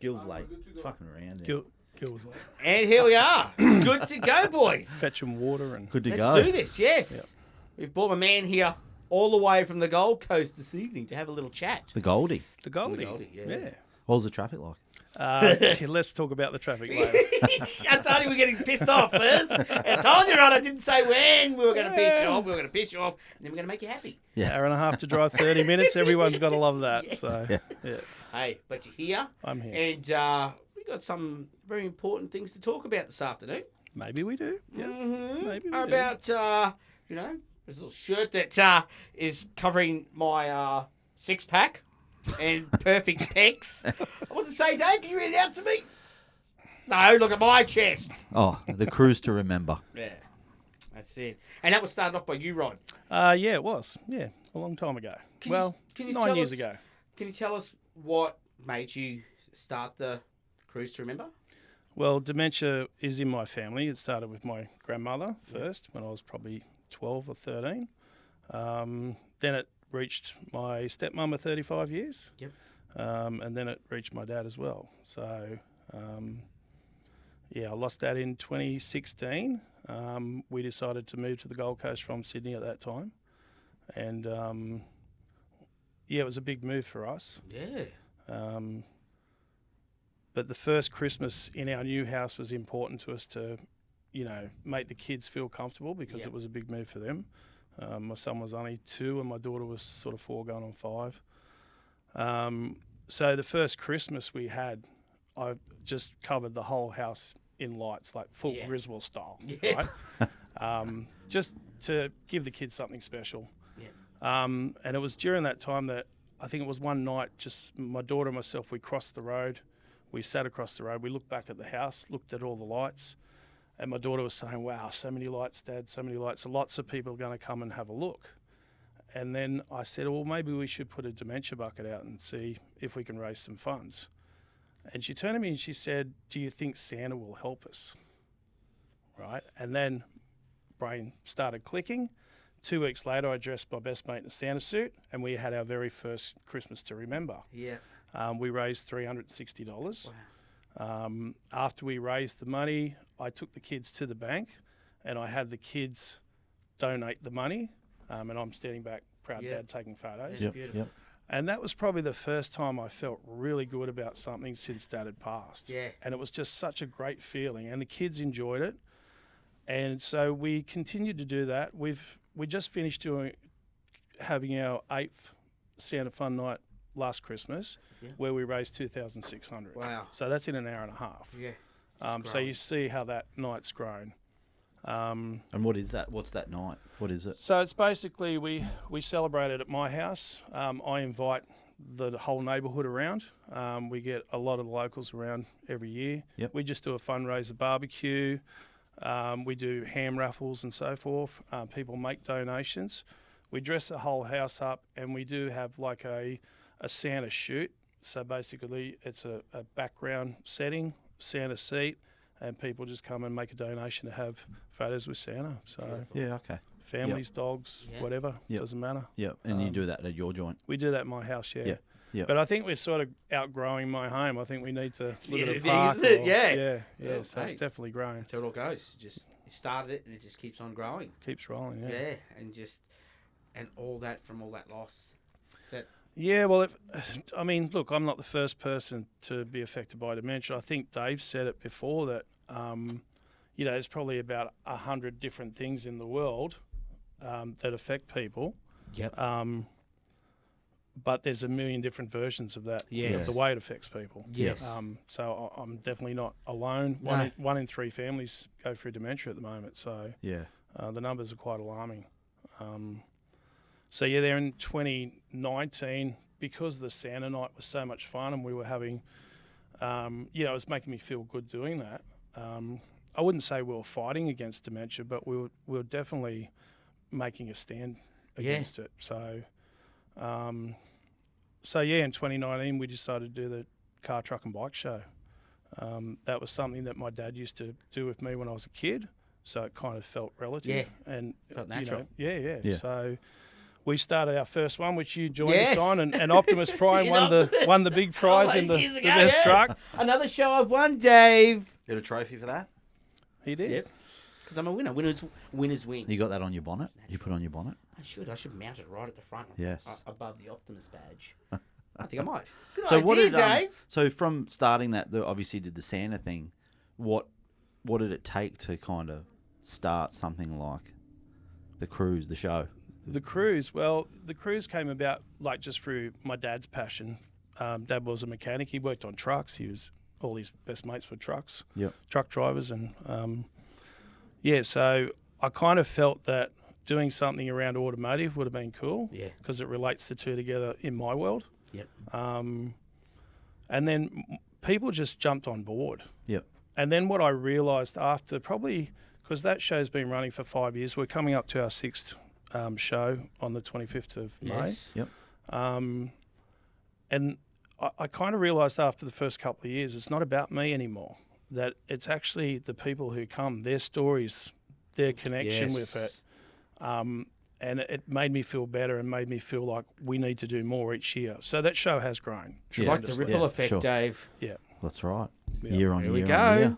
Gil's late. It's fucking around. Gil was like, And here we are. Good to go, boys. fetch him water and Good to Let's go. do this, yes. We've brought a man here all the way from the Gold Coast this evening to have a little chat. The Goldie. the Goldie. Yeah. What was the traffic like? Let's talk about the traffic later. I told you we're getting pissed off first. I told you, Ron, I didn't say when we were going to piss you off. We were going to piss you off, and then we're going to make you happy. Yeah. Hour and a half to drive 30 minutes. Everyone's got to love that. Yes. So, Yeah. yeah, Hey, but you're here. I'm here. And we got some very important things to talk about this afternoon. Maybe we do. Yeah. Maybe we do. About, this little shirt that is covering my six-pack and perfect pecs. What's it say, Dave? Can you read it out to me? No, look at my chest. Oh, the cruise to remember. Yeah, that's it. And that was started off by you, Rod. Yeah, it was. Yeah, a long time ago. Can you 9 tell years us- ago. Can you tell us what made you start the cruise to remember? Well, dementia is in my family. It started with my grandmother first when I was probably 12 or 13. Then it reached my stepmom at 35 years. Yep. And then it reached my dad as well. So, I lost Dad in 2016. We decided to move to the Gold Coast from Sydney at that time. And, it was a big move for us. Yeah. But the first Christmas in our new house was important to us to, make the kids feel comfortable because it was a big move for them. My son was only 2 and my daughter was sort of 4 going on 5. So the first Christmas we had, I just covered the whole house in lights, like full Griswold style, right? Just to give the kids something special. Yeah. And it was during that time that I think it was one night, just my daughter and myself, we crossed the road. We sat across the road. We looked back at the house, looked at all the lights. And my daughter was saying, wow, so many lights, Dad, so many lights. So lots of people are going to come and have a look. And then I said, well, maybe we should put a dementia bucket out and see if we can raise some funds. And she turned to me and she said, do you think Santa will help us? Right? And then brain started clicking. 2 weeks later, I dressed my best mate in a Santa suit and we had our very first Christmas to remember. Yeah. We raised $360. Wow. After we raised the money, I took the kids to the bank and I had the kids donate the money. And I'm standing back, proud dad, taking photos. That's beautiful. Yep. And that was probably the first time I felt really good about something since Dad had passed. Yeah. And it was just such a great feeling and the kids enjoyed it. And so we continued to do that. We just finished having our 8th Santa Fun Night last Christmas, where we raised $2,600. Wow. So that's in an hour and a half. Yeah. So you see how that night's grown. And what is that? What's that night? What is it? So it's basically we celebrate it at my house. I invite the whole neighbourhood around. We get a lot of the locals around every year. Yep. We just do a fundraiser barbecue. We do ham raffles and so forth. People make donations. We dress the whole house up and we do have like a Santa shoot. So basically it's a background setting, Santa seat, and people just come and make a donation to have photos with Santa. So Yeah, okay. families, dogs, whatever, doesn't matter. Yeah, and you do that at your joint. We do that in my house, yeah. Yeah. But I think we're sort of outgrowing my home. I think we need to look at a it park. is, isn't it? or- Yeah. Yeah. So it's Hey. definitely growing. That's how it all goes. You started it and it just keeps on growing. Keeps rolling, yeah. Yeah. And all that from all that loss. Yeah, well, look, I'm not the first person to be affected by dementia. I think Dave said it before that, there's probably about 100 different things in the world that affect people. Yep. But there's a million different versions of that, Yes. of the way it affects people. Yes. So I'm definitely not alone. No. One in 3 families go through dementia at the moment, so Yeah. the numbers are quite alarming. There in 2019, because the Santa night was so much fun and we were having, it was making me feel good doing that. I wouldn't say we were fighting against dementia, but we were definitely making a stand against it. So, in 2019, we decided to do the car, truck and bike show. That was something that my dad used to do with me when I was a kid. So it kind of felt relative. Yeah, and felt natural. Yeah. Yeah. So We started our first one, which you joined Yes. us on, and Optimus Prime In won Optimus. the big prize in the Years ago, best yes. truck. Another show I've won, Dave. Get a trophy for that? He did. Yep. Because I'm a winner. Winners win. You got that on your bonnet? You put on your bonnet? I should mount it right at the front. Yes. Above the Optimus badge. I think I might. Good So idea, what did Dave. so from starting that, obviously you did the Santa thing. What did it take to kind of start something like the cruise, the show? The cruise, well, the cruise came about like just through my dad's passion. Dad was a mechanic. He worked on trucks. All his best mates were trucks, Yep. truck drivers. And so I kind of felt that doing something around automotive would have been cool. Yeah. Because it relates the two together in my world. Yep. And then people just jumped on board. Yep. And then what I realised after because that show's been running for 5 years, we're coming up to our sixth show on the 25th of Yes. Yep. May. And I kind of realised after the first couple of years, it's not about me anymore. That it's actually the people who come, their stories, their connection with it. And it made me feel better and made me feel like we need to do more each year. So that show has grown. It's like the tremendously. ripple Yeah, effect, sure. Dave. Yeah. That's right. Yeah. Year on Here year we on go.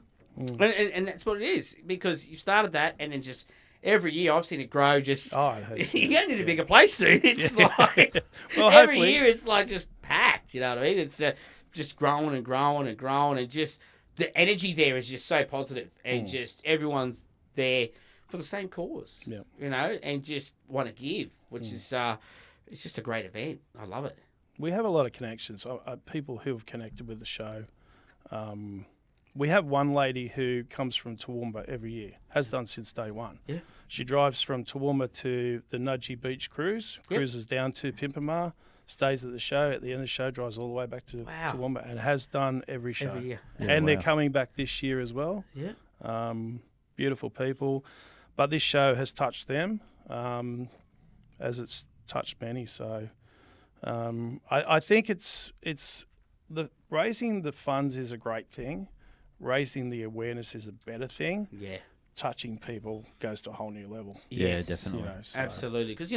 year. And that's what it is. Because you started that and then just every year I've seen it grow. Just Oh, it has. you're going to need a bigger place soon. It's like Well, every hopefully. year it's like just packed. You know what I mean? It's just growing and growing and growing. And just the energy there is just so positive. And just everyone's there for the same cause. Yeah. You know, and just want to give, which is it's just a great event. I love it. We have a lot of connections. People who have connected with the show. We have one lady who comes from Toowoomba every year, has done since day one. Yeah. She drives from Toowoomba to the Nudgee Beach cruise, Yep. cruises down to Pimpamar, stays at the show. At the end of the show, drives all the way back to Wow. Toowoomba and has done every show. Every year. Yeah, And they're wow. coming back this year as well. Yeah. Beautiful people. But this show has touched them as it's touched many. So I think it's raising the funds is a great thing. Raising the awareness is a better thing. Yeah. Touching people goes to a whole new level. Yeah, Yes. definitely. You know, so- Absolutely, because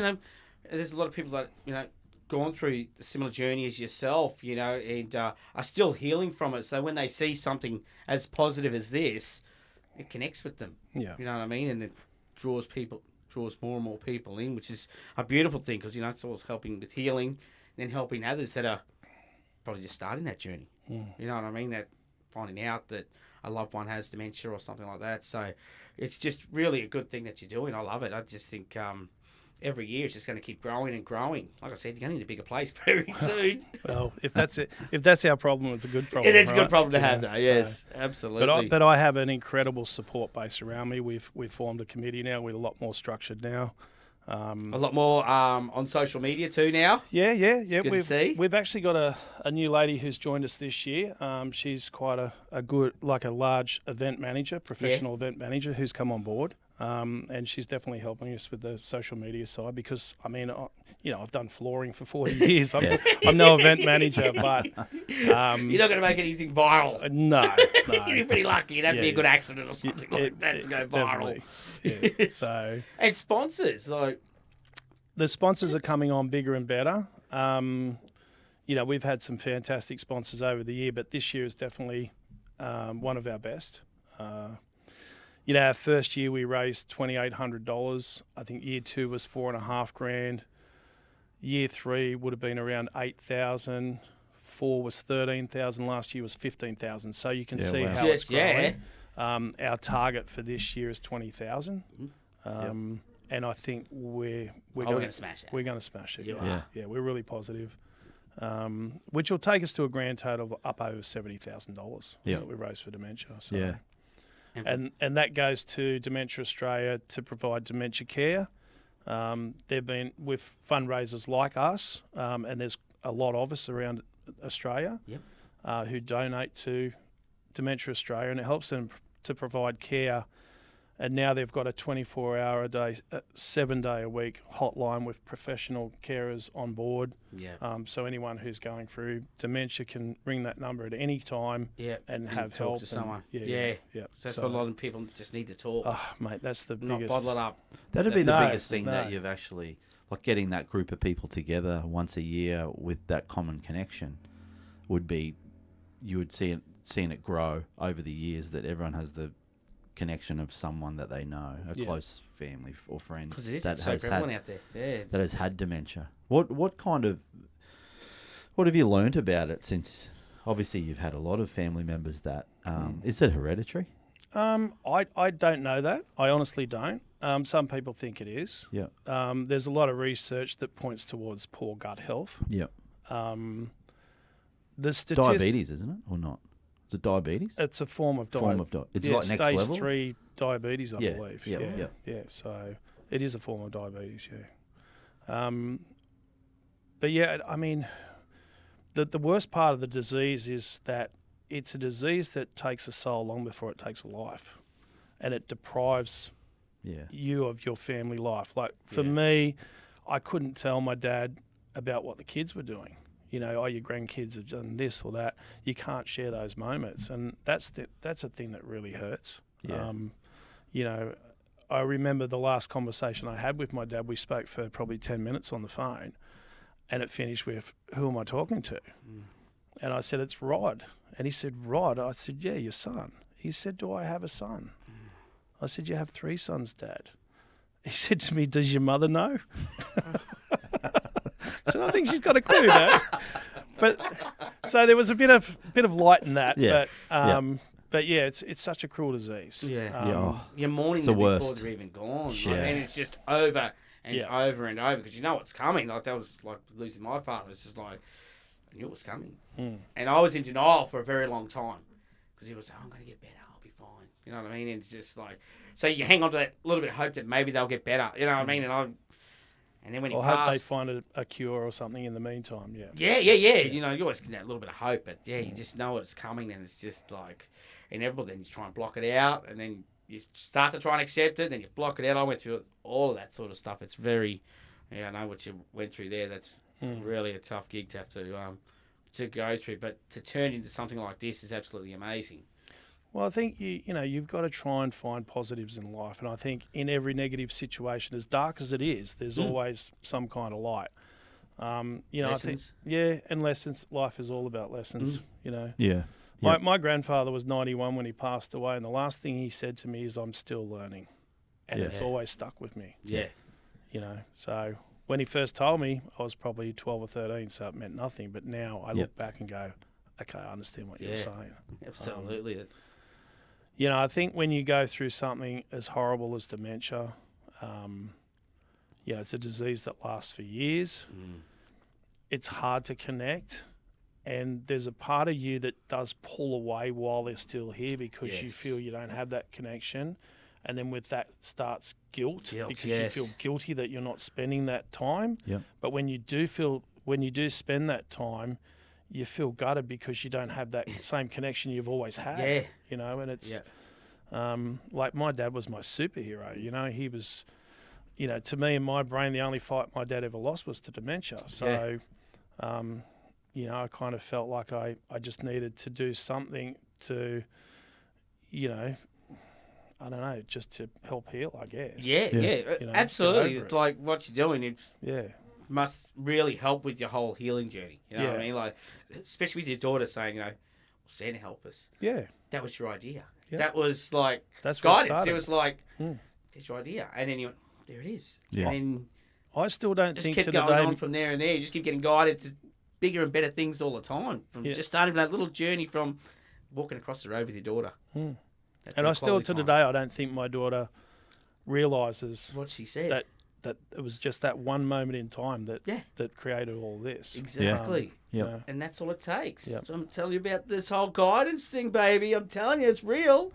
there's a lot of people that gone through a similar journey as yourself, and are still healing from it. So when they see something as positive as this, it connects with them. Yeah. You know what I mean, and it draws more and more people in, which is a beautiful thing because it's always helping with healing, and then helping others that are probably just starting that journey. You know what I mean? That finding out that a loved one has dementia or something like that. So it's just really a good thing that you're doing. I love it. I just think every year it's just going to keep growing and growing. Like I said, you're going to need a bigger place very soon. Well, if that's our problem, it's a good problem. It is a right? good problem to have, Yeah, though. so- Yes, absolutely. But I have an incredible support base around me. We've formed a committee now. We're a lot more structured now. a lot more on social media too now. Yeah. good to see. We've actually got a new lady who's joined us this year. She's quite a good, like a large event manager, professional event manager who's come on board. And she's definitely helping us with the social media side because, I mean, I've done flooring for 40 years. I'm no event manager, but... You're not going to make anything viral. No. You're pretty lucky. It'd have to be a Yeah, good accident or something like that to go viral. Definitely. Yeah. So And sponsors, like... the sponsors are coming on bigger and better. We've had some fantastic sponsors over the year, but this year is definitely one of our best. Our first year we raised $2,800. I think year 2 was $4,500. Year 3 would have been around $8,000. 4 was $13,000. Last year was $15,000. So you can see wow. how it's Yes, growing. Our target for this year is $20,000. And I think we're going to smash it. We're going to smash it. You are. Yeah, we're really positive. Which will take us to a grand total of up over $70,000 Yeah. that we raised for dementia. So. Yeah. And that goes to Dementia Australia to provide dementia care. They've been with fundraisers like us, and there's a lot of us around Australia who donate to Dementia Australia, and it helps them to provide care. And now they've got a 24-hour a day, 7-day-a-week hotline with professional carers on board. Yeah. So anyone who's going through dementia can ring that number at any time and have talk help to someone. Yeah. So that's what a lot of people just need to talk. Oh, mate, that's the Not biggest. bottle it up. That'd be the No, biggest thing that no. you've actually, like getting that group of people together once a year with that common connection would be, you would seeing it grow over the years, that everyone has the connection of someone that they know, a close family or friend Because it is, that it's so has prevalent had out there. Yeah, that has had dementia. What have you learnt about it since? Obviously, you've had a lot of family members that. Is it hereditary? I don't know that. I honestly don't. Some people think it is. Yeah. There's a lot of research that points towards poor gut health. Yeah. The statistic, Diabetes, isn't it, or not? Is it diabetes? it's a form of It's like next stage level. 3 diabetes, I Yeah, believe. yeah. So it is a form of diabetes. Yeah. But yeah, I mean, the worst part of the disease is that it's a disease that takes a soul long before it takes a life, and it deprives you of your family life. Like for me, I couldn't tell my dad about what the kids were doing. You know, your grandkids have done this or that. You can't share those moments, and that's a thing that really hurts. Yeah. You know, I remember the last conversation I had with my dad. We spoke for probably 10 minutes on the phone, and it finished with, "Who am I talking to?" And I said, "It's Rod." And he said, "Rod?" I said, "Yeah, your son." He said, "Do I have a son?" I said, "You have 3 sons, Dad." He said to me, "Does your mother know?" So I think she's got a clue, Dad. But so there was a bit of light in that. Yeah. But yeah, it's such a cruel disease. Yeah. You're mourning it's the them before worst. they're even gone. Yeah. Like, and it's just over and over and over because you know it's coming. Like that was like losing my father. It's just like, I knew it was coming. And I was in denial for a very long time because he was, "I'm going to get better. I'll be fine." You know what I mean? And it's just like, so you hang on to that little bit of hope that maybe they'll get better. You know what I mean? And then when he I hope they passed, find a cure or something in the meantime. yeah. You know, you always get that little bit of hope, but you just know it's coming, and it's just like inevitable. Then you try and block it out, and then you start to try and accept it, then you block it out. I went through all of that sort of stuff. It's very, I know what you went through there. That's really a tough gig to have to go through, but to turn into something like this is absolutely amazing. Well, I think you've got to try and find positives in life, and I think in every negative situation, as dark as it is, there's always some kind of light. Lessons. I think, and lessons. Life is all about lessons. Yeah. My grandfather was 91 when he passed away, and the last thing he said to me is, "I'm still learning," and it's always stuck with me. Yeah. So when he first told me, I was probably 12 or 13, so it meant nothing. But now I look back and go, "Okay, I understand what you're saying." Absolutely. I think when you go through something as horrible as dementia, it's a disease that lasts for years. It's hard to connect, and there's a part of you that does pull away while they're still here because you feel you don't have that connection. And then with that starts guilt because you feel guilty that you're not spending that time. Yep. But when you do spend that time, you feel gutted because you don't have that same connection you've always had. And it's like my dad was my superhero. He was, to me in my brain, the only fight my dad ever lost was to dementia. So, I kind of felt like I just needed to do something to, I don't know, just to help heal, I guess. Absolutely. It's like what you're doing. It must really help with your whole healing journey. You know what I mean? Like, especially with your daughter saying, Santa help us. Yeah. That was your idea. Yeah. That was like that's guidance. It was like, that's your idea. And then you went, there it is. Yeah. And I still don't just think kept to going the day on from there and there. You just keep getting guided to bigger and better things all the time. From just starting that little journey from walking across the road with your daughter. And I still, to today, I don't think my daughter realises what she said. That it was just that one moment in time that created all this. Exactly. Yeah. And that's all it takes. Yep. So I'm telling you about this whole guidance thing, baby. I'm telling you, it's real.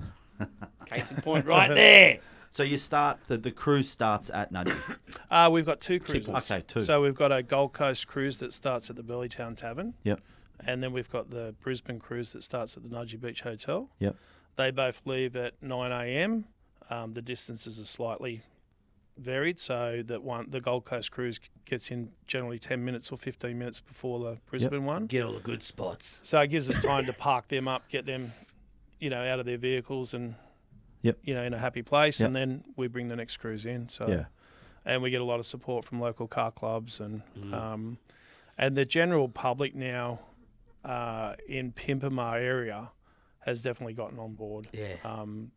Case in point right there. So you start, the cruise starts at Nudgee. We've got 2 cruises. Okay, 2. So we've got a Gold Coast cruise that starts at the Burleytown Tavern. Yep. And then we've got the Brisbane cruise that starts at the Nudgee Beach Hotel. Yep. They both leave at 9 a.m. The distances are slightly varied, so that the Gold Coast cruise gets in generally 10 minutes or 15 minutes before the Brisbane one. Get all the good spots. So it gives us time to park them up, get them, out of their vehicles and, in a happy place, and then we bring the next cruise in. So, and we get a lot of support from local car clubs and the general public now in Pimpama area has definitely gotten on board. Yeah.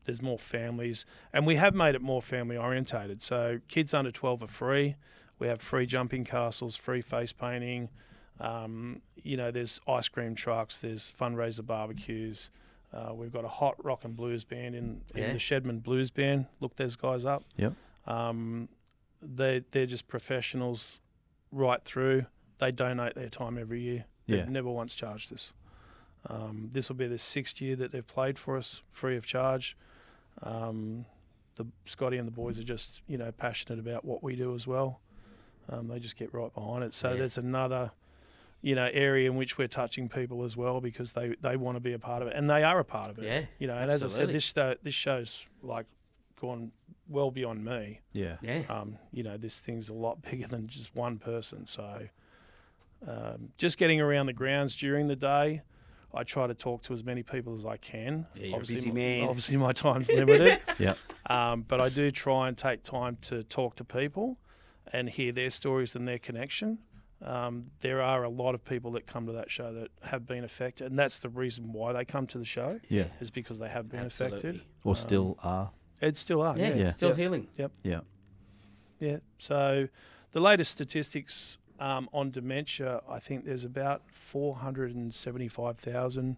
There's more families, and we have made it more family orientated. So kids under 12 are free. We have free jumping castles, free face painting. There's ice cream trucks. There's fundraiser barbecues. We've got a hot rock and blues band in the Shedman Blues Band. Look those guys up. Yep. They're just professionals right through. They donate their time every year. They've Yeah. never once charged us. This will be the 6th year that they've played for us free of charge. Scotty and the boys are just, passionate about what we do as well. They just get right behind it. So there's another, area in which we're touching people as well because they want to be a part of it, and they are a part of it. Yeah. And as I said, this show's like gone well beyond me. Yeah. Yeah. This thing's a lot bigger than just one person. So just getting around the grounds during the day, I try to talk to as many people as I can. Yeah, you're a busy man. Obviously, my time's limited. Yeah. But I do try and take time to talk to people and hear their stories and their connection. There are a lot of people that come to that show that have been affected, and that's the reason why they come to the show. Yeah. Is because they have been Absolutely. affected. Or still are. It still are. Yeah. Yeah. Still healing. Yeah. Yeah. So the latest statistics on dementia, I think there's about 475,000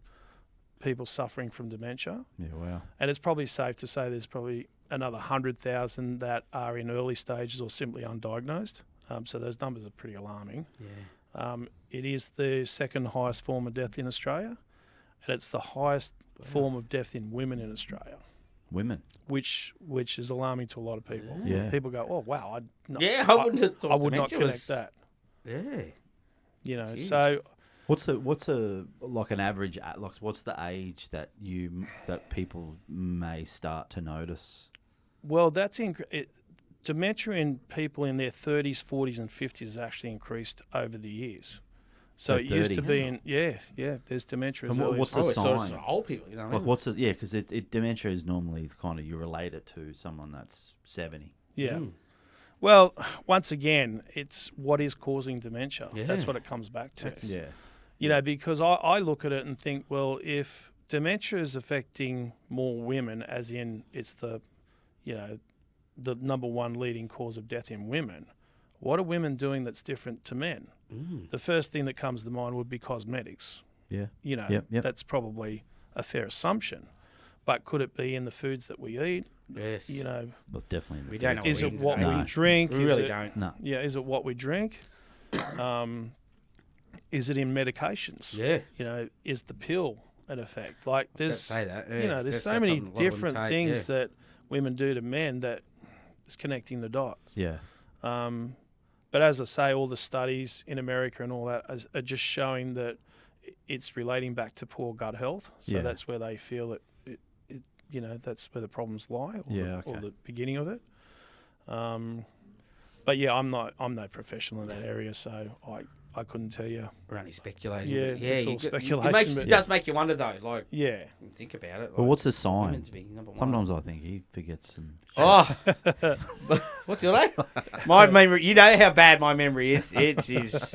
people suffering from dementia. Yeah. Wow. And it's probably safe to say there's probably another 100,000 that are in early stages or simply undiagnosed. So those numbers are pretty alarming. Yeah. It is the second highest form of death in Australia, and it's the highest form of death in women in Australia, Women. which is alarming to a lot of people. Yeah. People go, "Oh wow, I wouldn't have thought I would not dementia connect was- that." Yeah. Huge. So What's like an average? Like, what's the age that people may start to notice? well, dementia in people in their 30s, 40s, and 50s has actually increased over the years. So Their it used to 30s? be in there's dementia as And early what's as the I always thought it was sign? for old people, you know what I Like, mean? what's the because dementia is normally kind of you relate it to someone that's 70. Yeah. Mm. Well, once again, it's what is causing dementia. Yeah. That's what it comes back to. Yeah. Because I look at it and think, well, if dementia is affecting more women, as in it's the number one leading cause of death in women, what are women doing that's different to men? Mm. The first thing that comes to mind would be cosmetics. Yeah. Yep. That's probably a fair assumption. But could it be in the foods that we eat? Yes. Well, it's definitely. In the We don't food. know Is what it we what eat we today. drink? We Is really it- don't. No. Yeah, is it what we drink? Is it in medications? Yeah. Is the pill an effect? Like there's, Say that. Yeah. there's That's so many something a lot of them different take, things yeah. that women do to men that is connecting the dots. Yeah. But as I say, all the studies in America and all that are just showing that it's relating back to poor gut health. So Yeah. that's where they feel that that's where the problems lie, or the beginning of it. But yeah, I'm no professional in that area, so I couldn't tell you. We're only speculating. Yeah, but it's all It speculation, but- does make you wonder, though. Like, Yeah. think about it. Well, like, what's the sign? women's being number one. Sometimes I think he forgets some. Oh, what's your name? My memory. You know how bad my memory is. It is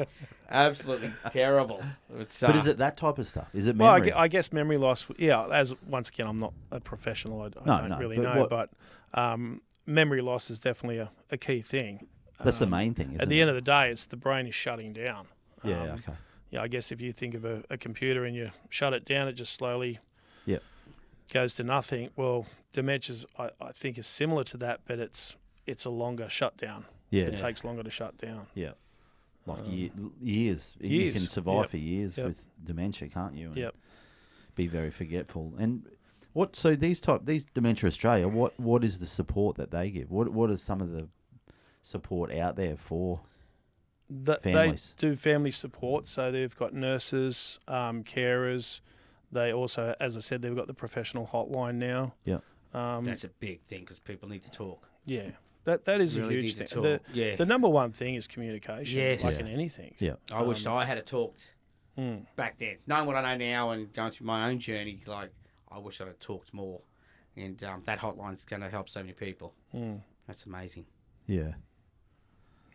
absolutely terrible. It's, But is it that type of stuff? Is it Well, memory? I guess memory loss. Yeah, as once again, I'm not a professional. I don't No, really but know, what- but memory loss is definitely a key thing. That's the main thing. Isn't At the it? end of the day, it's the brain is shutting down. Yeah. Okay. Yeah, I guess if you think of a computer and you shut it down, it just slowly Yep. goes to nothing. Well, dementia's I think is similar to that, but it's a longer shutdown. Yeah. It takes longer to shut down. Yeah. Like years. You Years. can survive Yep. for years Yep. with dementia, can't you? And Yep. Be very forgetful. And so these Dementia Australia, what is the support that they give? What is some of the support out there for families? They do family support, so they've got nurses, carers. They also, as I said, they've got the professional hotline now. Yeah. That's a big thing because people need to talk. Yeah, that is Really a huge need thing. to talk. Yeah. The number one thing is communication, Yes. like Yeah. in anything. Yeah. I wish I had talked Mm. back then. Knowing what I know now and going through my own journey, like, I wish I'd have talked more. And that hotline's going to help so many people. Mm. That's amazing. Yeah.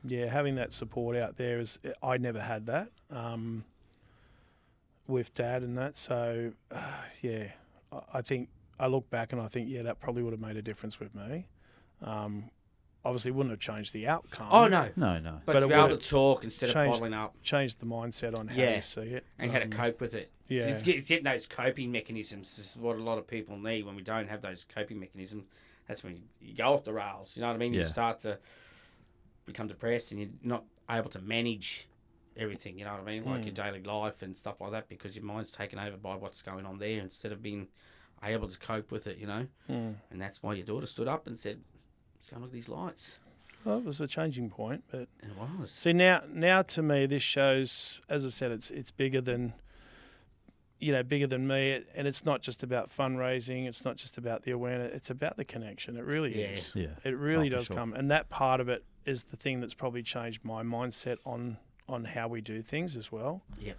Yeah, having that support out there I never had that with Dad and that. So, yeah, I think I look back and I think, yeah, that probably would have made a difference with me. Obviously, wouldn't have changed the outcome. Oh, no. No. But But to it be able would've to talk instead of changed- bottling up. Changed the mindset on how Yeah. you see it. And how to cope with it. Yeah. So it's getting those coping mechanisms is what a lot of people need. When we don't have those coping mechanisms, that's when you go off the rails. You know what I mean? You Yeah. start to become depressed and you're not able to manage everything, you know what I mean? Like your daily life and stuff like that, because your mind's taken over by what's going on there instead of being able to cope with it, you know? And that's why your daughter stood up and said, let's go and look at these lights. Well, it was a changing point, but And it was. see now to me this shows, as I said, it's bigger than bigger than me, and it's not just about fundraising. It's not just about the awareness. It's about the connection. It really Yeah. is. Yeah. It really for does sure. come, and that part of it is the thing that's probably changed my mindset on how we do things as well. Yep.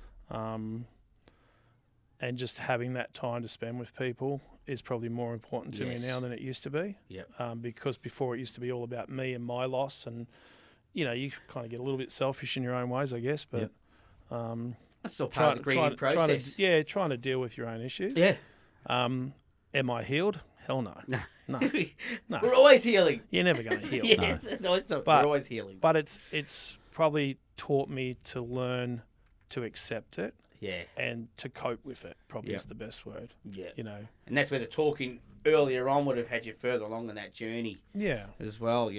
And just having that time to spend with people is probably more important to Yes. me now than it used to be. Yep. Because before it used to be all about me and my loss, and you kind of get a little bit selfish in your own ways, I guess. But That's still part of the grieving process. trying to deal with your own issues. Yeah. Am I healed? Hell no. No. No. We're always healing. You're never going to heal. Yeah, we're always healing. But it's probably taught me to learn to accept it Yeah. and to cope with it. Probably Yep. is the best word. Yeah. And that's where the talking earlier on would have had you further along in that journey yeah. as well,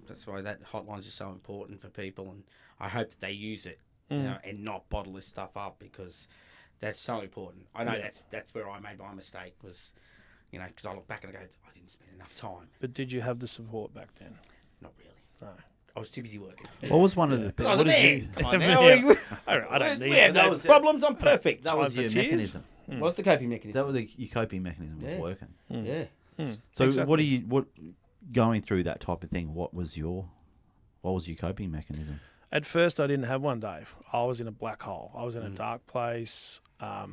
That's why that hotline is so important for people, and I hope that they use it, and not bottle this stuff up, because that's so important. I know that's where I made my mistake was, because I look back and I go, I didn't spend enough time. But did you have the support back then? Not really. No. I was too busy working. What was one of the I things? was What a did you? man. Come on Yeah. now. I don't need We have that. those problems. I'm perfect. That was Time your for tears. mechanism. What's the coping mechanism? That was your coping mechanism was Yeah. working. Yeah. So Exactly. what going through that type of thing? What was your coping mechanism? At first, I didn't have one, Dave. I was in a black hole. I was in a dark place. I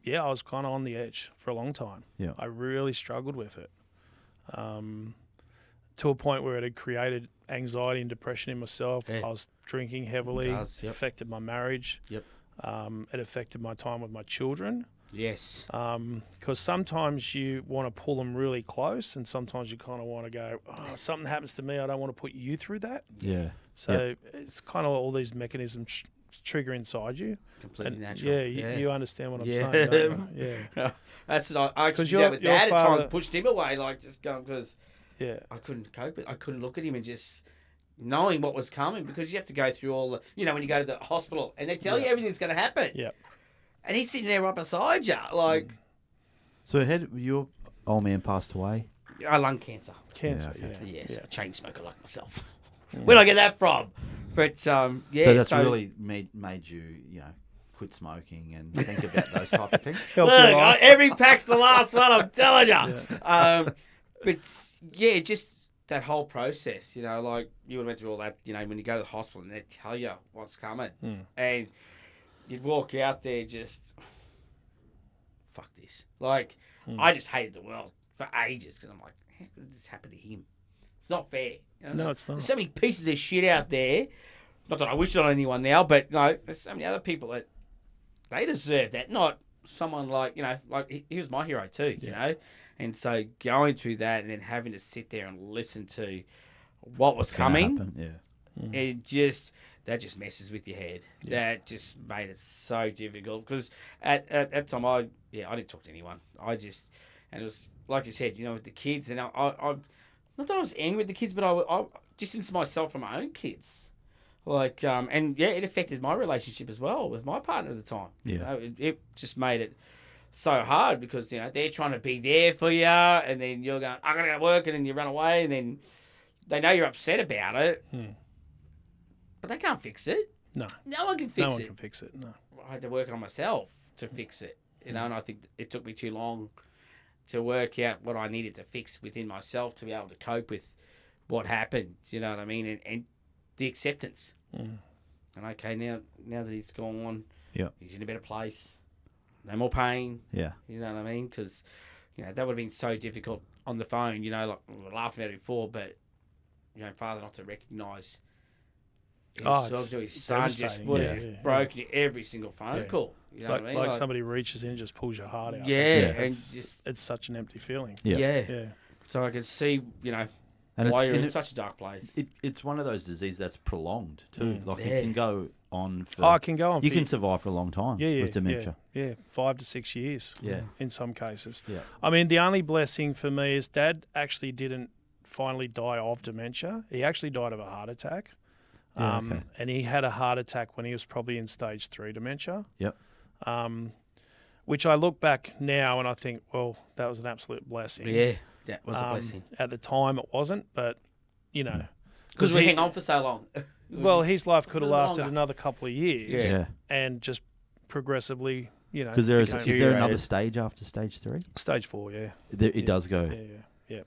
was kind of on the edge for a long time. Yeah. I really struggled with it, to a point where it had created anxiety and depression in myself. Yeah. I was drinking heavily. It does, yep. Affected my marriage. Yep. It affected my time with my children. Yes. Because sometimes you want to pull them really close, and sometimes you kind of want to go, oh, if something happens to me, I don't want to put you through that. Yeah. So it's kind of all these mechanisms trigger inside you. Completely And natural. you understand what I'm Yeah. saying, don't you? Yeah. That's what I actually 'Cause did that with your Dad at father- times, pushed him away, like just going, because Yeah. I couldn't cope with. I couldn't look at him and just knowing what was coming, because you have to go through all the, when you go to the hospital and they tell you everything's going to happen. Yeah. And he's sitting there right beside you, like So had your old man passed away? lung cancer. Cancer, Yeah, okay. Yes, Yeah. a chain smoker like myself. Where'd I get that from? But So that's really made you, quit smoking and think about those type of things. Healthy Look, life. every pack's the last one, I'm telling you. But yeah, just that whole process, like you would have went through all that, when you go to the hospital and they tell you what's coming. And you'd walk out there just, fuck this. Like, I just hated the world for ages, because I'm like, how could this happen to him? It's not fair. No, it's not. There's so many pieces of shit out there. Not that I wish it on anyone now, but there's so many other people that they deserve that. Not someone like he was my hero too, And so going through that and then having to sit there and listen to what was coming, Happen, yeah. that just messes with your head. That just made it so difficult, because at that time I didn't talk to anyone. And it was like you said, with the kids, and I not that I was angry with the kids, but I distanced myself from my own kids. Like, it affected my relationship as well with my partner at the time. Yeah. It just made it so hard, because, they're trying to be there for you, and then you're going, I gotta go to work, and then you run away, and then they know you're upset about it, but they can't fix it. No. No one can No fix one it. can fix it. No. I had to work on myself to fix it, and I think it took me too long to work out what I needed to fix within myself to be able to cope with what happened. You know what I mean? And the acceptance. And okay, now that he's gone, he's in a better place. No more pain. Yeah. You know what I mean? Because that would have been so difficult on the phone. Like we were laughing about it before, but father not to recognise He Oh, was it's talking to his son, just devastating. would Yeah. have broken every single phone Yeah. call. You know Like, what I mean? like somebody reaches in and just pulls your heart out. Yeah, It's, and it's, just it's such an empty feeling. Yeah. Yeah. So I could see, you know, And why it's, you're and in such a dark place. it's one of those diseases that's prolonged too. Like Yeah. it can go on for. Oh, it can go on. you for can survive for a long time with dementia. Yeah, 5 to 6 years. Yeah. In some cases. Yeah. I mean, the only blessing for me is Dad actually didn't finally die of dementia. He actually died of a heart attack. Yeah, okay. And he had a heart attack when he was probably in stage 3 dementia. Yep. Which I look back now and I think, well, that was an absolute blessing. Yeah, that was a blessing. At the time, it wasn't, but you know, Because we hang on for so long. well, his life could have little bit lasted longer. another couple of years, Yeah. and just progressively, you know, Because is became there another deteriorated. stage after stage 3? stage 4. Yeah, It does go. yeah.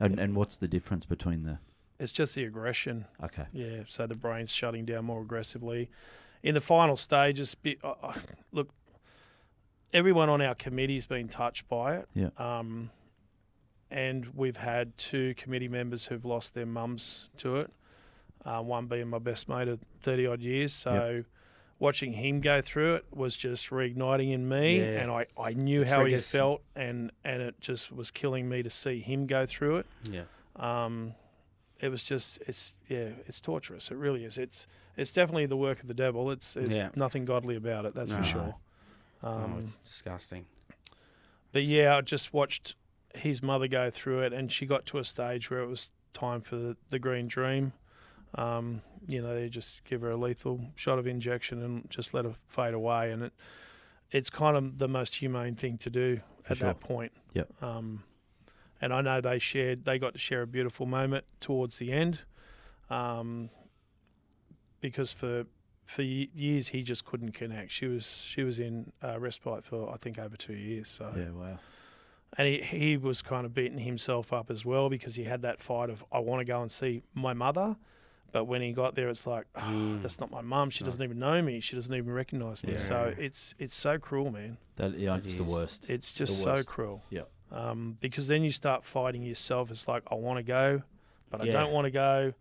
And what's the difference between the? It's just the aggression. Okay. Yeah, so the brain's shutting down more aggressively. In the final stages, look, everyone on our committee's been touched by it. Yeah. And we've had 2 committee members who've lost their mums to it. One being my best mate of 30 odd years. So watching him go through it was just reigniting in me, Yeah. and I knew how Triggers. he felt, and it just was killing me to see him go through it. Yeah. It was just it's torturous. It really is. It's definitely the work of the devil. It's nothing godly about it. That's No. for sure. It's disgusting. But yeah, I just watched his mother go through it, and she got to a stage where it was time for the green dream. You know, they just give her a lethal shot of injection and just let her fade away, and it's kind of the most humane thing to do at sure. that point. Yep. And I know they got to share a beautiful moment towards the end, because for years he just couldn't connect. She was in respite for I think over 2 years. So Yeah. Wow. and he was kind of beating himself up as well because he had that fight of I want to go and see my mother, but when he got there, it's like that's not my mum. She doesn't even know me. She doesn't even recognise me. Yeah. So it's so cruel, man. It's the worst. It's just The so worst. cruel. Yeah. Because then you start fighting yourself. It's like I want to go, but I Yeah. don't want to go.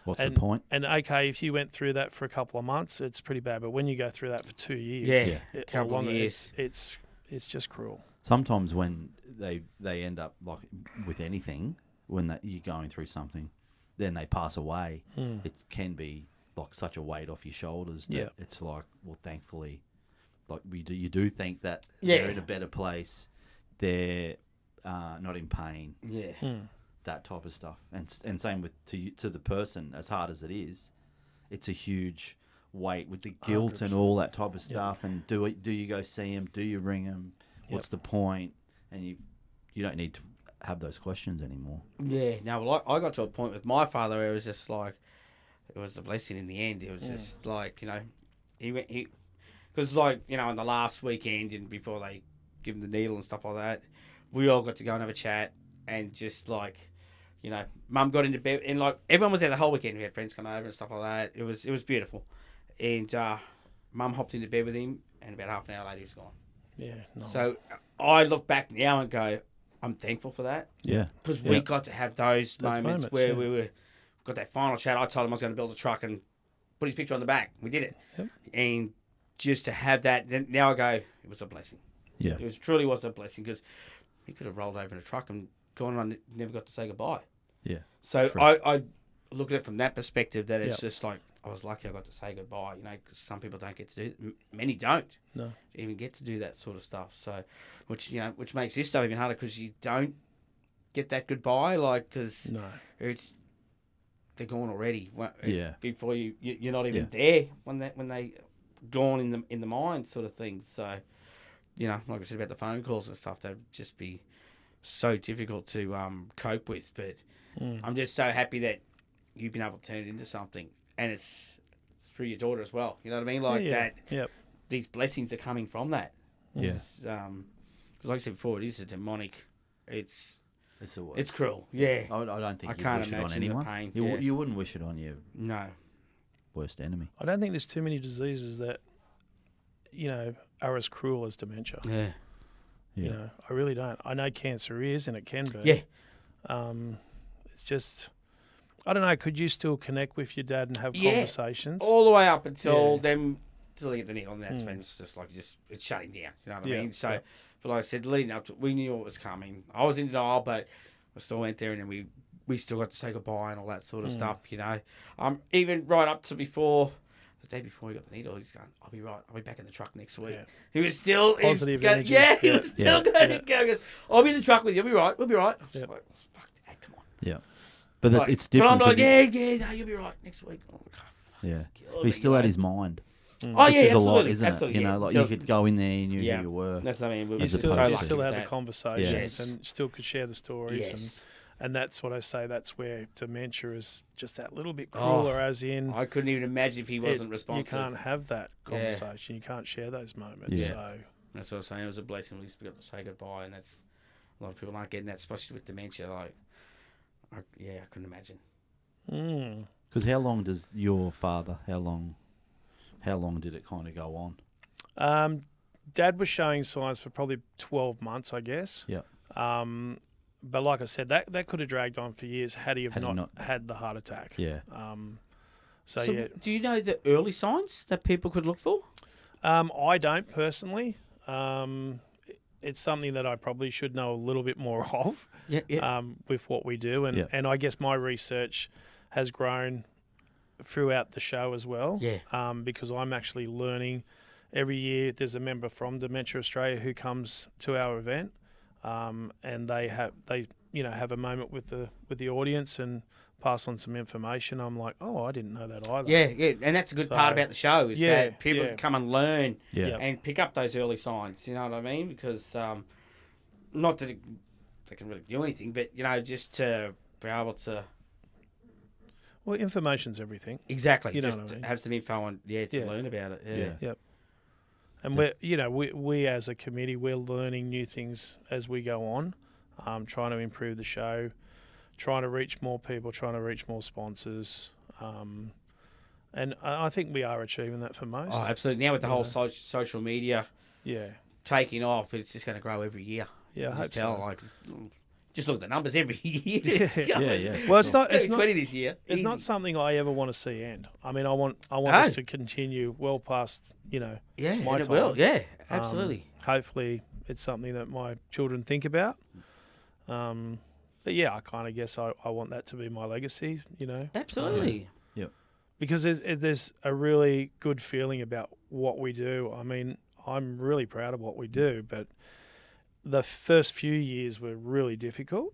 What's the point? And okay, if you went through that for a couple of months, it's pretty bad. But when you go through that for 2 years, Yeah. or Couple of longer, years. it's just cruel. Sometimes when they end up like with anything, when you're going through something, then they pass away. It can be like such a weight off your shoulders that it's like, well, thankfully, like you do think that they're in a better place. They're not in pain. Yeah. That type of stuff, and same with to the person. As hard as it is, it's a huge weight with the guilt 100%. and all that type of stuff. And do you go see him? Do you ring him? What's the point? And you don't need to have those questions anymore. Yeah. No, well, I got to a point with my father where it was just like, it was a blessing in the end. It was just like, you know, because like, you know, on the last weekend and before they give him the needle and stuff like that, we all got to go and have a chat and just like, you know, Mum got into bed and like everyone was there the whole weekend. We had friends come over and stuff like that. It was beautiful, and Mum hopped into bed with him, and about half an hour later he was gone. Yeah. No. So I look back now and go, I'm thankful for that. Yeah, Because we got to have those moments where yeah. we got that final chat. I told him I was going to build a truck and put his picture on the back. We did it. Yep. And just to have that, then now I go, it was a blessing. yeah, It truly was a blessing because he could have rolled over in a truck and gone on and never got to say goodbye. yeah. So True. I look at it from that perspective that it's Yep. just like, I was lucky I got to say goodbye, you know, because some people don't get to do it. Many don't No. even get to do that sort of stuff. So, which makes this stuff even harder because you don't get that goodbye, like, because No. they're gone already. Yeah. Before you're not even there when they gone in the mind, sort of thing. So, you know, like I said about the phone calls and stuff, they'd just be so difficult to cope with. But I'm just so happy that you've been able to turn it into something, and it's through your daughter as well. You know what I mean? Like that. Yep. These blessings are coming from that. Yeah. Because like I said before, it is a demonic. It's It's the worst. it's cruel. Yeah. I don't think I you'd can't wish it on imagine the anyone. pain, You, yeah. you wouldn't wish it on your No. worst enemy. I don't think there's too many diseases that, you know, are as cruel as dementia. Yeah. Yeah. You know, I really don't. I know cancer is, and it can be. Yeah. It's just, I don't know. Could you still connect with your dad and have conversations? All the way up until them till they get the needle, and that's when it's just like it's shutting down. You know what I mean? So, but like I said, leading up to, we knew it was coming. I was in denial, but I still went there, and then we still got to say goodbye and all that sort of stuff. You know, even right up to the day before he got the needle, he's going, I'll be right. I'll be back in the truck next week. Yeah. He was still positive energy. He was still going to go. He goes, I'll be in the truck with you. We'll be right. We'll be right. I was like, fuck, Dad, come on. Yeah. But Like, it's different. But I'm like, no, you'll be right next week. Oh, fuck, yeah. But he still had his mind. Oh, which yeah, is absolutely. a lot, isn't Absolutely, it? You yeah. know, like So- you could go in there and you knew who you were. That's what I mean. We You were As still, opposed you to- still had the that. conversations Yes. and still could share the stories. Yes. And that's what I say. That's where dementia is just that little bit crueler, as in I couldn't even imagine if he wasn't you responsive. can't have that conversation. You can't share those moments. Yeah. So That's what I was saying. It was a blessing. We got to say goodbye, and that's a lot of people aren't getting that, especially with dementia. Like, I couldn't imagine. Because how long does your father? How long did it kind of go on? Dad was showing signs for probably 12 months, I guess. Yeah. But like I said, that could have dragged on for years had he Had he not not- had the heart attack. Yeah. So So, yeah, do you know the early signs that people could look for? I don't personally. It's something that I probably should know a little bit more of. Yeah. With what we do, and Yeah. and I guess my research has grown throughout the show as well. Yeah. Because I'm actually learning every year. There's a member from Dementia Australia who comes to our event, and they have a moment with the audience and pass on some information. I'm like, oh, I didn't know that either. Yeah, and that's a good part about the show is that people can come and learn Yeah. and pick up those early signs. You know what I mean? Because not that they can really do anything, but just to be able to Well, information's everything. exactly You know just what I mean. have some info and to learn about it. Yeah. Yeah. And we as a committee, we're learning new things as we go on, trying to improve the show, trying to reach more people, trying to reach more sponsors. And I think we are achieving that for most. Oh, absolutely. Now with the whole social media Yeah. taking off, it's just going to grow every year. Yeah, I You hope just tell, so. like, just look at the numbers every year. Yeah. Well, it's not. It's It's not. 20 this year. It's Easy. not something I ever want to see end. I mean, I want us No. to continue well past, Yeah, my and it will. time. Yeah, absolutely. Hopefully, it's something that my children think about. But yeah, I kind of guess I want that to be my legacy. Absolutely. Because there's a really good feeling about what we do. I mean, I'm really proud of what we do, but the first few years were really difficult.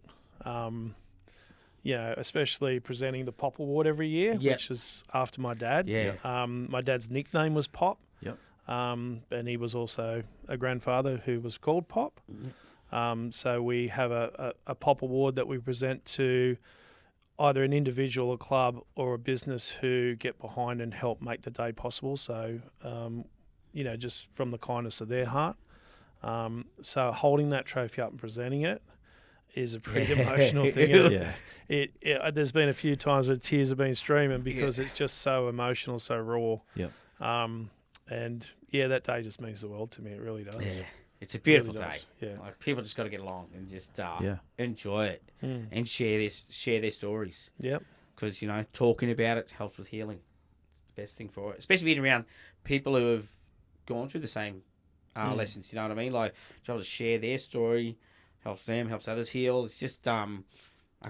Especially presenting the Pop Award every year, Yep. which is after my dad. Yeah. My dad's nickname was Pop. Yep. And he was also a grandfather who was called Pop. So we have a Pop Award that we present to either an individual, a club, or a business who get behind and help make the day possible. So, just from the kindness of their heart. So holding that trophy up and presenting it is a pretty emotional thing. Yeah. There's been a few times where tears have been streaming because it's just so emotional, so raw. Yep. And that day just means the world to me. It really does. Yeah. It's a beautiful Really day. does, yeah. Like people just got to get along and just Yeah. enjoy it and share their stories. Yep. Because talking about it helps with healing. It's the best thing for it, especially being around people who have gone through the same lessons. You know what I mean? Like to be able to share their story helps them, helps others heal. It's just a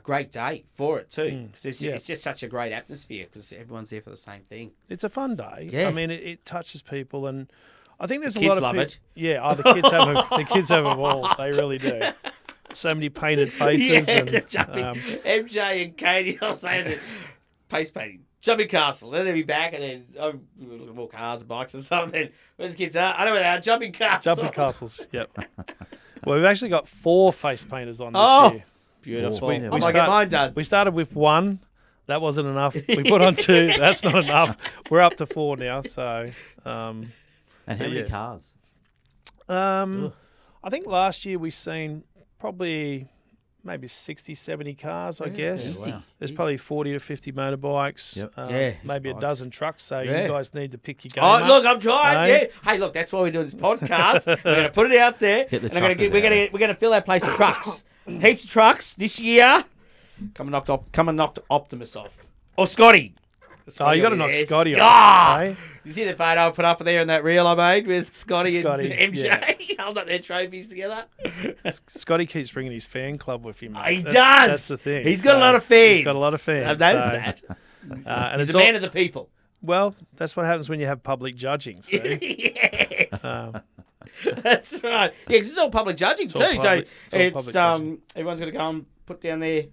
great day for it too. Because it's just such a great atmosphere because everyone's there for the same thing. It's a fun day. Yeah. I mean, it touches people, and I think there's The a lot kids of love peop- it. Yeah, the kids have a ball. They really do. So many painted faces and jumping. MJ and Katie, I'll say it, face painting. Jumping castle. Then they'll be back and then more cars, bikes and something. Where's the kids are? I know where they are. Jumping castle. jumping castles. Yep. Well, we've actually got 4 face painters on this year. Beautiful. We- I we might start- get mine done. We started with 1. That wasn't enough. We put on 2. That's not enough. We're up to 4 now. So, And how many Yeah. cars? I think last year we seen probably maybe 60, 70 cars, I guess. Easy. Wow. There's probably 40 to 50 motorbikes. Yep. Yeah. Maybe a Bikes. dozen trucks. So Yeah. you guys need to pick your game Oh, up. look, I'm trying. No? Yeah. Hey, look, that's why we're doing this podcast. We're going to put it out there. Get the and we're truckers going to out. we're going to fill our place with trucks. Heaps of trucks this year. Come and knock Optimus off. Or Scotty. Oh, you got to knock Yes. Scotty Ah! off. Eh? You see the photo I put up there in that reel I made with Scotty and MJ? yeah. Held up their trophies together. Scotty keeps bringing his fan club with him. Mate. He does. That's the thing. He's got a lot of fans. He's got a lot of fans. I've noticed that. And He's it's a man of the people. Well, that's what happens when you have public judging. So. Yes. Um, That's right. Yeah, 'cause it's all public judging too. Public, so it's all public judging. Everyone's got to go and put down their.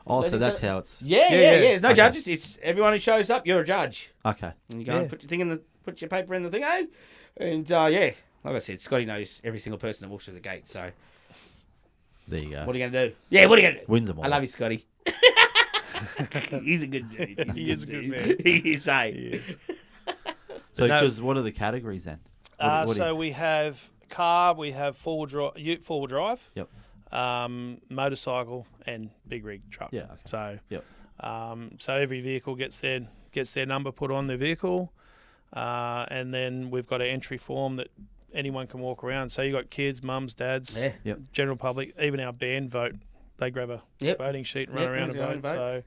Oh, so that's how it's... Yeah. There's no Okay. judges. It's everyone who shows up. You're a judge. Okay. And you go and put your thing in put your paper in the thing. And like I said, Scotty knows every single person that walks through the gate. So There you go. what are you gonna do? Yeah, what are you gonna do? Wins them all. I love you, Scotty. He's a good dude. He is a good man. He is, eh? he is. So, No. because what are the categories then? What do So you- we have car, we have four-wheel drive, Yep. motorcycle, and big rig truck. Yeah, okay. So, Yep. so every vehicle gets their number put on their vehicle, and then we've got an entry form that anyone can walk around. So you got kids, mums, dads, Yeah. Yep. general public, even our band vote. They grab a Yep. voting sheet and run Yep, around go and vote.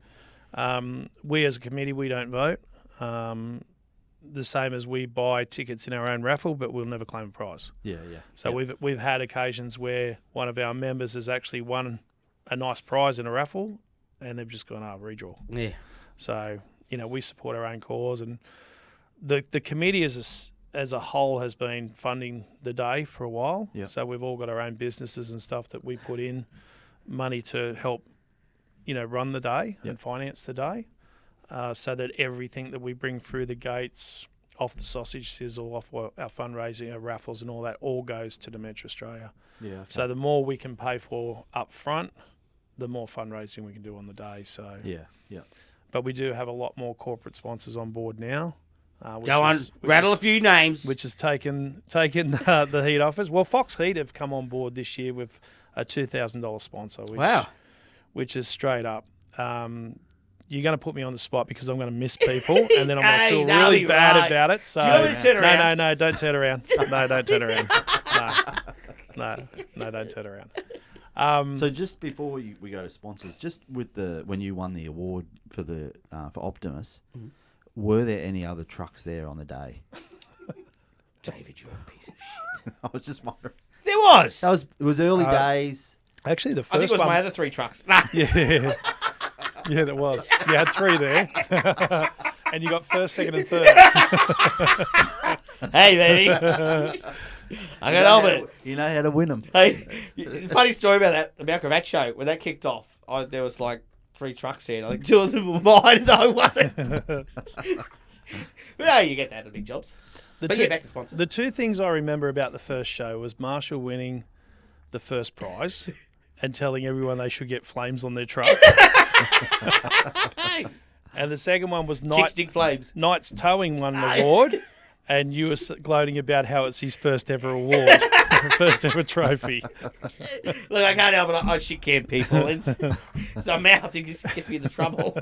So we as a committee, we don't vote. The same as we buy tickets in our own raffle, but we'll never claim a prize. Yeah. So we've had occasions where one of our members has actually won a nice prize in a raffle, and they've just gone, redraw. Yeah. So we support our own cause, and the committee as a whole has been funding the day for a while. Yep. So we've all got our own businesses and stuff that we put in money to help run the day and finance the day. So that everything that we bring through the gates, off the sausage sizzle, off our fundraising, our raffles and all that, all goes to Dementia Australia. Yeah. Okay. So the more we can pay for up front, the more fundraising we can do on the day. So Yeah. but we do have a lot more corporate sponsors on board now. Go on, rattle a few names. Which has taken the heat off us. Well, Fox Heat have come on board this year with a $2,000 sponsor. Which is straight up. You're going to put me on the spot because I'm going to miss people, and then I'm going to feel really bad about it. So do you want me to turn around? No, don't turn around. No, don't turn around. No, don't turn around. So just before we go to sponsors, just with when you won the award for for Optimus, were there any other trucks there on the day? David, you're a piece of shit. I was just wondering. There was. It was early days. Actually, the first I think it was one. my other 3 trucks. Nah. Yeah, there was. You had 3 there, and you got first, second, and third. Hey, baby. I can help it. You know how to win them. Hey, funny story about that, the Malcolm show. When that kicked off, there was like 3 trucks there. And I think 2 of them were mine and I won it. Well, you get that at big jobs. But back to sponsors. The 2 things I remember about the first show was Marshall winning the first prize and telling everyone they should get flames on their truck. And the second one was Chicks dig flames. Knight's Towing won an award, and you were gloating about how it's his first ever award, first ever trophy. Look, I can't help it. I shit can people. It's my mouth. It just gets me into trouble.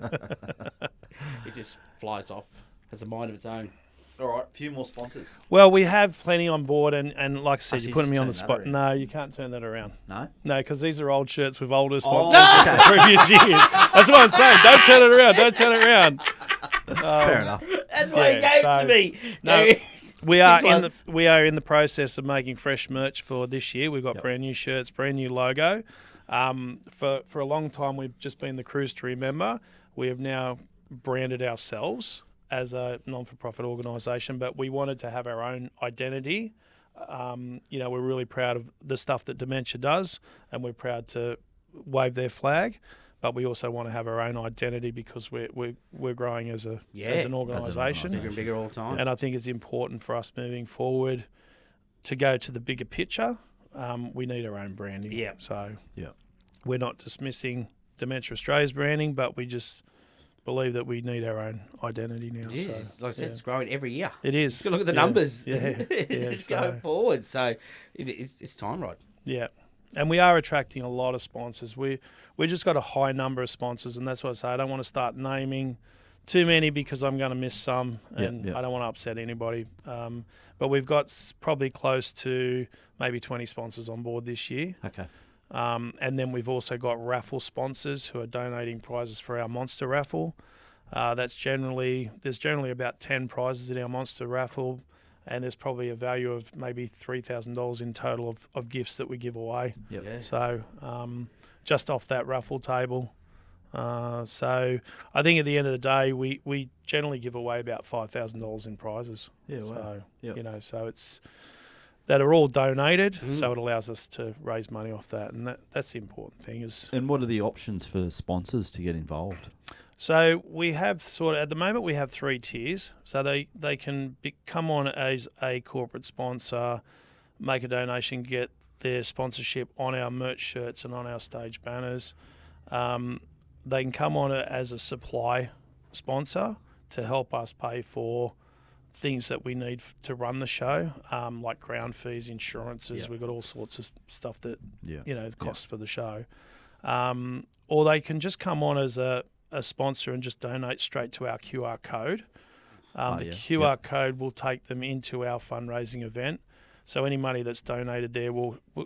It just flies off. Has a mind of its own. All right, a few more sponsors. Well, we have plenty on board, and like I said, Actually, you're putting me just on the turn spot. that No, you can't turn that around. No? No, because these are old shirts with older Oh, sponsors okay. from previous years. That's what I'm saying. Don't turn it around. Don't turn it around. Fair enough. That's why he gave it to me. No, we are Kids in the process of making fresh merch for this year. We've got brand new shirts, brand new logo. For a long time, we've just been the Cruise to Remember. We have now branded ourselves as a non-for-profit organisation, but we wanted to have our own identity. We're really proud of the stuff that Dementia does, and we're proud to wave their flag. But we also want to have our own identity because we're growing as an organisation, Bigger and bigger all the time. and I think it's important for us moving forward to go to the bigger picture. We need our own branding. Yeah. So Yeah. we're not dismissing Dementia Australia's branding, but we just believe that we need our own identity now. It is. So, Like I said, it's growing every year. it is. Just look at the numbers. Yeah. It's just going forward. So it's time, right? Yeah. And we are attracting a lot of sponsors. We just got a high number of sponsors, and that's what I say. I don't want to start naming too many because I'm going to miss some, and I don't want to upset anybody. But we've got probably close to maybe 20 sponsors on board this year. Okay. And then we've also got raffle sponsors who are donating prizes for our monster raffle. There's generally about 10 prizes in our monster raffle, and there's probably a value of maybe $3,000 in total of gifts that we give away. Yep. Yeah. So just off that raffle table. So I think at the end of the day, we generally give away about $5,000 in prizes. Yeah, wow. So, Yep. so it's that are all donated, so it allows us to raise money off that, and that's the important thing. And what are the options for sponsors to get involved? So we have at the moment we have 3 tiers. So they can come on as a corporate sponsor, make a donation, get their sponsorship on our merch shirts and on our stage banners. They can come on as a supply sponsor to help us pay for things that we need to run the show, like ground fees, insurances. Yep. We've got all sorts of stuff that Yeah. costs for the show. Or they can just come on as a sponsor and just donate straight to our QR code. The QR code will take them into our fundraising event. So any money that's donated there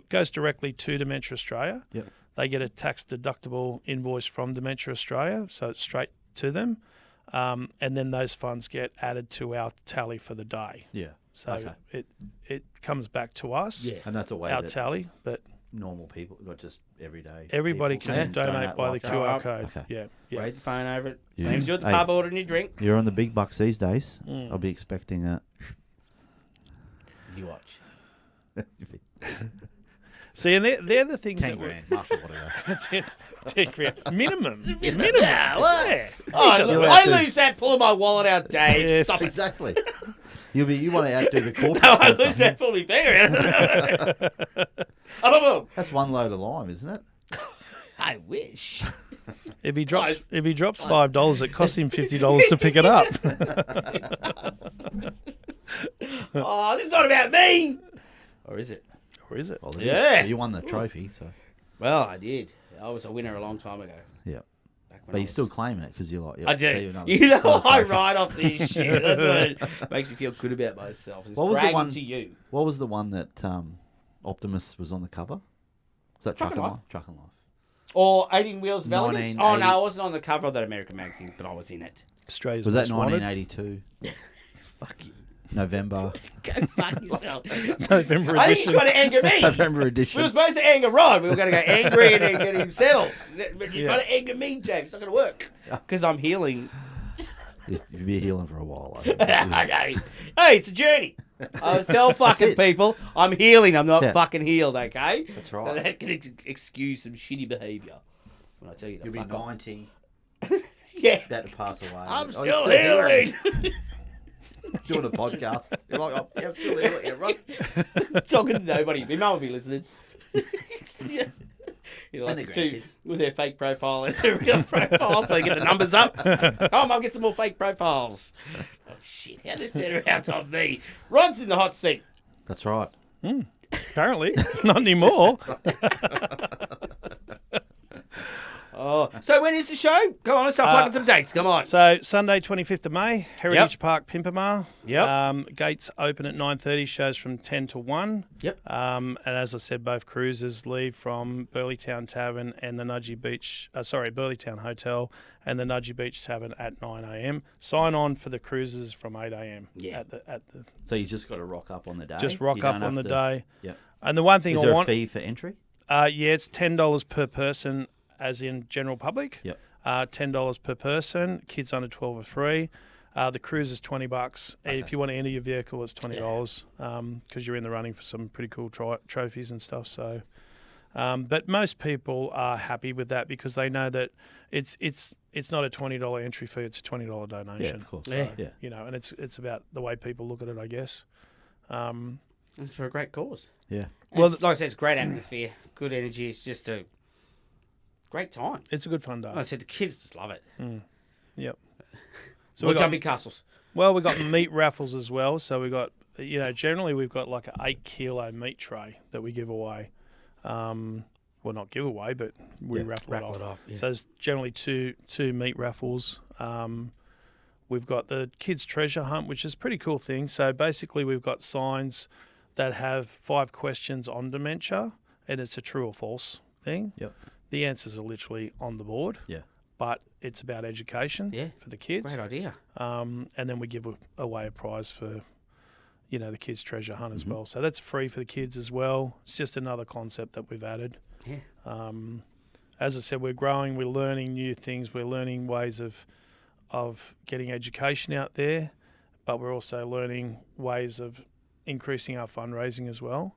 goes directly to Dementia Australia. Yep. They get a tax-deductible invoice from Dementia Australia, so it's straight to them. And then those funds get added to our tally for the day. Yeah. So Okay. it comes back to us, And that's a way our that tally, but normal people, not just everyday everybody people can donate by the like that. QR that. code. Okay. Yeah. Wave the phone over it. Yeah. Same as you're at the Hey. pub ordering your drink. You're on the big bucks these days. Mm. I'll be expecting a. You watch. See, and they're the things 10 that grand, Marshall, whatever. That's it. 10 grand. Minimum. Yeah, what? Yeah. Oh, doesn't look, have I to- lose that pulling my wallet out, Dave. Yes. Stop it. Exactly. You want to outdo the corporate. No, I sponsor. lose that pulling finger. Oh, That's one load of lime, isn't it? I wish. If he drops Nice. $5, it costs him $50 to pick it up. Oh, this is not about me. Or is it? Or is it? Well, Yeah. You won the trophy, so Well, I did. I was a winner a long time ago. yeah. Back when But I you're was- still claiming it because you're like, I see do. another- You know, another I trophy. write off this shit. That's what makes me feel good about myself. It's What was the bragging one- to you? What was the one that Optimus was on the cover? Was that Truck Truck and and Life. Life? Truck and Life. Or 18 Wheels of Elegance? Oh, 1980. no, I wasn't on the cover of that American magazine, but I was in it. Australia's Was that Most Wanted. 1982? Fuck you. November. Go fuck yourself. November I think edition. you're trying to anger me. November We were edition. supposed to anger Rod. We were going to go angry and then get him settled. But you're Yeah. trying to anger me, James. It's not going to work. Because I'm healing. You'll be healing for a while. I think. I know. Hey, it's a journey. I was tell fucking it. people I'm healing. I'm not Yeah. fucking healed, okay? That's So right. that can excuse some shitty behaviour. When I tell you to You'll be fuck off. 90, Yeah. about to pass away. I'm Oh, still you're healing. Doing a podcast. You're like, oh, yeah, I'm still healing. Yeah, right. Talking to nobody. My mum will be listening. Yeah. You know, And like the two grandkids. with their fake profile and their real profile, so they get the numbers up. Oh, Mum, get some more fake profiles. Oh shit! How this turn around on me? Rod's in the hot seat. That's right. Apparently. Not anymore. Oh, so when is the show? Come on, let's start plugging some dates. Come on. So Sunday, 25th of May, Heritage Park, Pimpamar. Yep. Gates open at 9:30. Shows from 10 to 1. Yep. And as I said, both cruises leave from Burleytown Tavern and the Burleytown Hotel and the Nudgee Beach Tavern at 9 a.m. Sign on for the cruises from 8 a.m. Yeah. At the So you just got to rock up on the day. just rock You up don't on the have to- day. Yep. And the one thing Is I there want, a fee for entry? yeah, it's $10 per person, as in general public. Yep. $10 per person. Kids under 12 are free. The cruise is $20. If you want to enter your vehicle, it's $20 because you're in the running for some pretty cool trophies and stuff. So, but most people are happy with that because they know that it's not a $20 entry fee; it's a $20 donation. Yeah, of course. Yeah. Yeah. You know, and it's about the way people look at it, I guess. It's for a great cause. Yeah. Well, Well, like I said, it's great atmosphere, good energy. It's just a great time. It's a good fun day. Like I said, the kids just love it. Yep. So we we're got- jumping castles. Well, we've got meat raffles as well. So we've got, generally we've got like an 8 kilo meat tray that we give away. Well, not give away, but we raffle it off. yeah. So there's generally two meat raffles. We've got the kids' treasure hunt, which is a pretty cool thing. So basically we've got signs that have 5 questions on dementia, and it's a true or false thing. Yep. The answers are literally on the board. Yeah. But it's about education Yeah. for the kids. Great idea. And then we give away a prize for, the kids' treasure hunt as Mhm. well. So that's free for the kids as well. It's just another concept that we've added. Yeah. As I said, we're growing, we're learning new things, we're learning ways of getting education out there, but we're also learning ways of increasing our fundraising as well.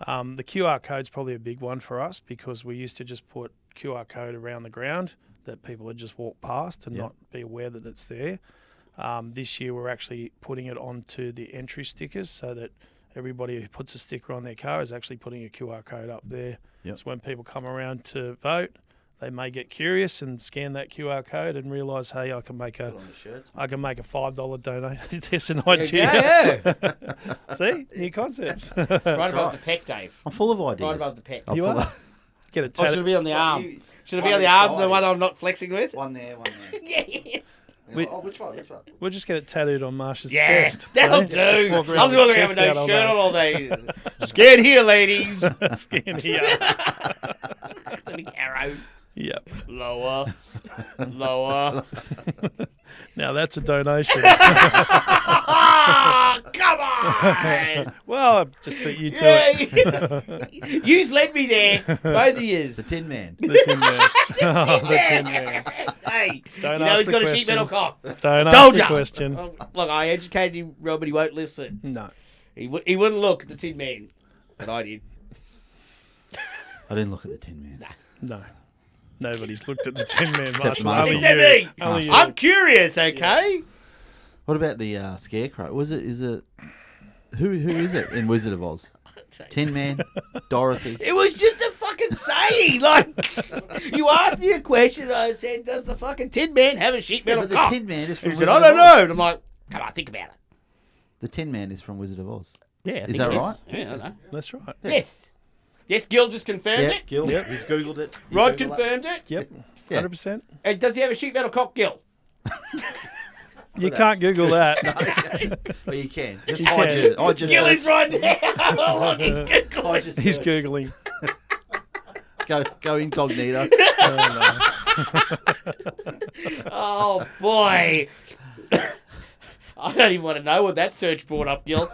The QR code's probably a big one for us because we used to just put QR code around the ground that people would just walk past and Yep. not be aware that it's there. This year we're actually putting it onto the entry stickers so that everybody who puts a sticker on their car is actually putting a QR code up there. Yep. So when people come around to vote, they may get curious and scan that QR code and realise, hey, I can make a $5 donation. There's an idea. Yeah. See, new concepts. Right above right. the pec, Dave. I'm full of ideas. Right above the pec. I'm You full are? of- Get it Oh, should it tatted. be on the arm? Should it be one on the on arm, the the one side. I'm not flexing with? One there. Yes. We- Which one? We'll just get it tattooed on Marsh's Yeah, chest. that'll eh? do. Just I walk was around walking with around with no chest out shirt on all all day. Scared here, ladies. day. Scan here. Big arrow. Yep. Lower. Lower. Oh, Now that's a donation. come on. Well, I just put you to it. Yeah. Yous led me there. Both of yous. The Tin Man. The Tin Man. Oh, the Tin Man. Hey, Don't you know ask he's the got a question. sheet metal cock. Don't Told ask the ya. question. Look, I educated him, Rob, but he won't listen. No. He wouldn't look at the Tin Man, but I did. I didn't look at the Tin Man. No. Nobody's looked at the Tin Man, Except Marshall. Marshall. Only Except you. me. Only you. I'm curious, okay? What about the Scarecrow? Is it? Who is it in Wizard of Oz? Tin Man, Dorothy. It was just a fucking saying. Like, you asked me a question, I said, does the fucking Tin Man have a sheet Yeah, metal but the cock? Tin Man is He from said, Wizard I don't of Oz. know. And I'm like, come on, think about it. The Tin Man is from Wizard of Oz. Yeah, I Is think that it right? Yeah, I know. That's right. Yes. Yes, Gil just confirmed it. Gil. Yep. He's googled it. He Rod Googled that. confirmed it. Yep. Yeah. 100%. And does he have a sheet metal cock, Gil? You can't Google that. Well, you can. Just You hide can. your. I just Gil is searched- right now. Look, he's Googling. I just He's searched. Googling. Go incognito. Oh, boy. I don't even want to know what that search brought up, Gil.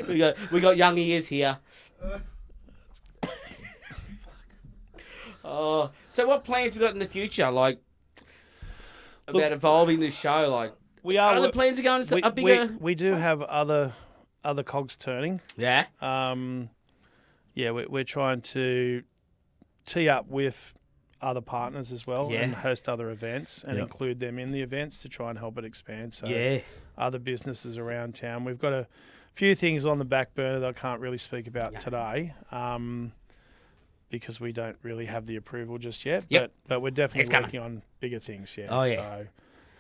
we got young ears here. Oh, so what plans we got in the future? Like about evolving the show? Like, We are are. the plans are going to we, a bigger? we do have other cogs turning. Yeah. Yeah, we're trying to tee up with other partners as well Yeah. and host other events and Yep. include them in the events to try and help it expand. So Yeah. other businesses around town. We've got a few things on the back burner that I can't really speak about Yeah. today because we don't really have the approval just yet. Yep. But we're definitely It's coming. working on bigger things, yeah. Oh, yeah.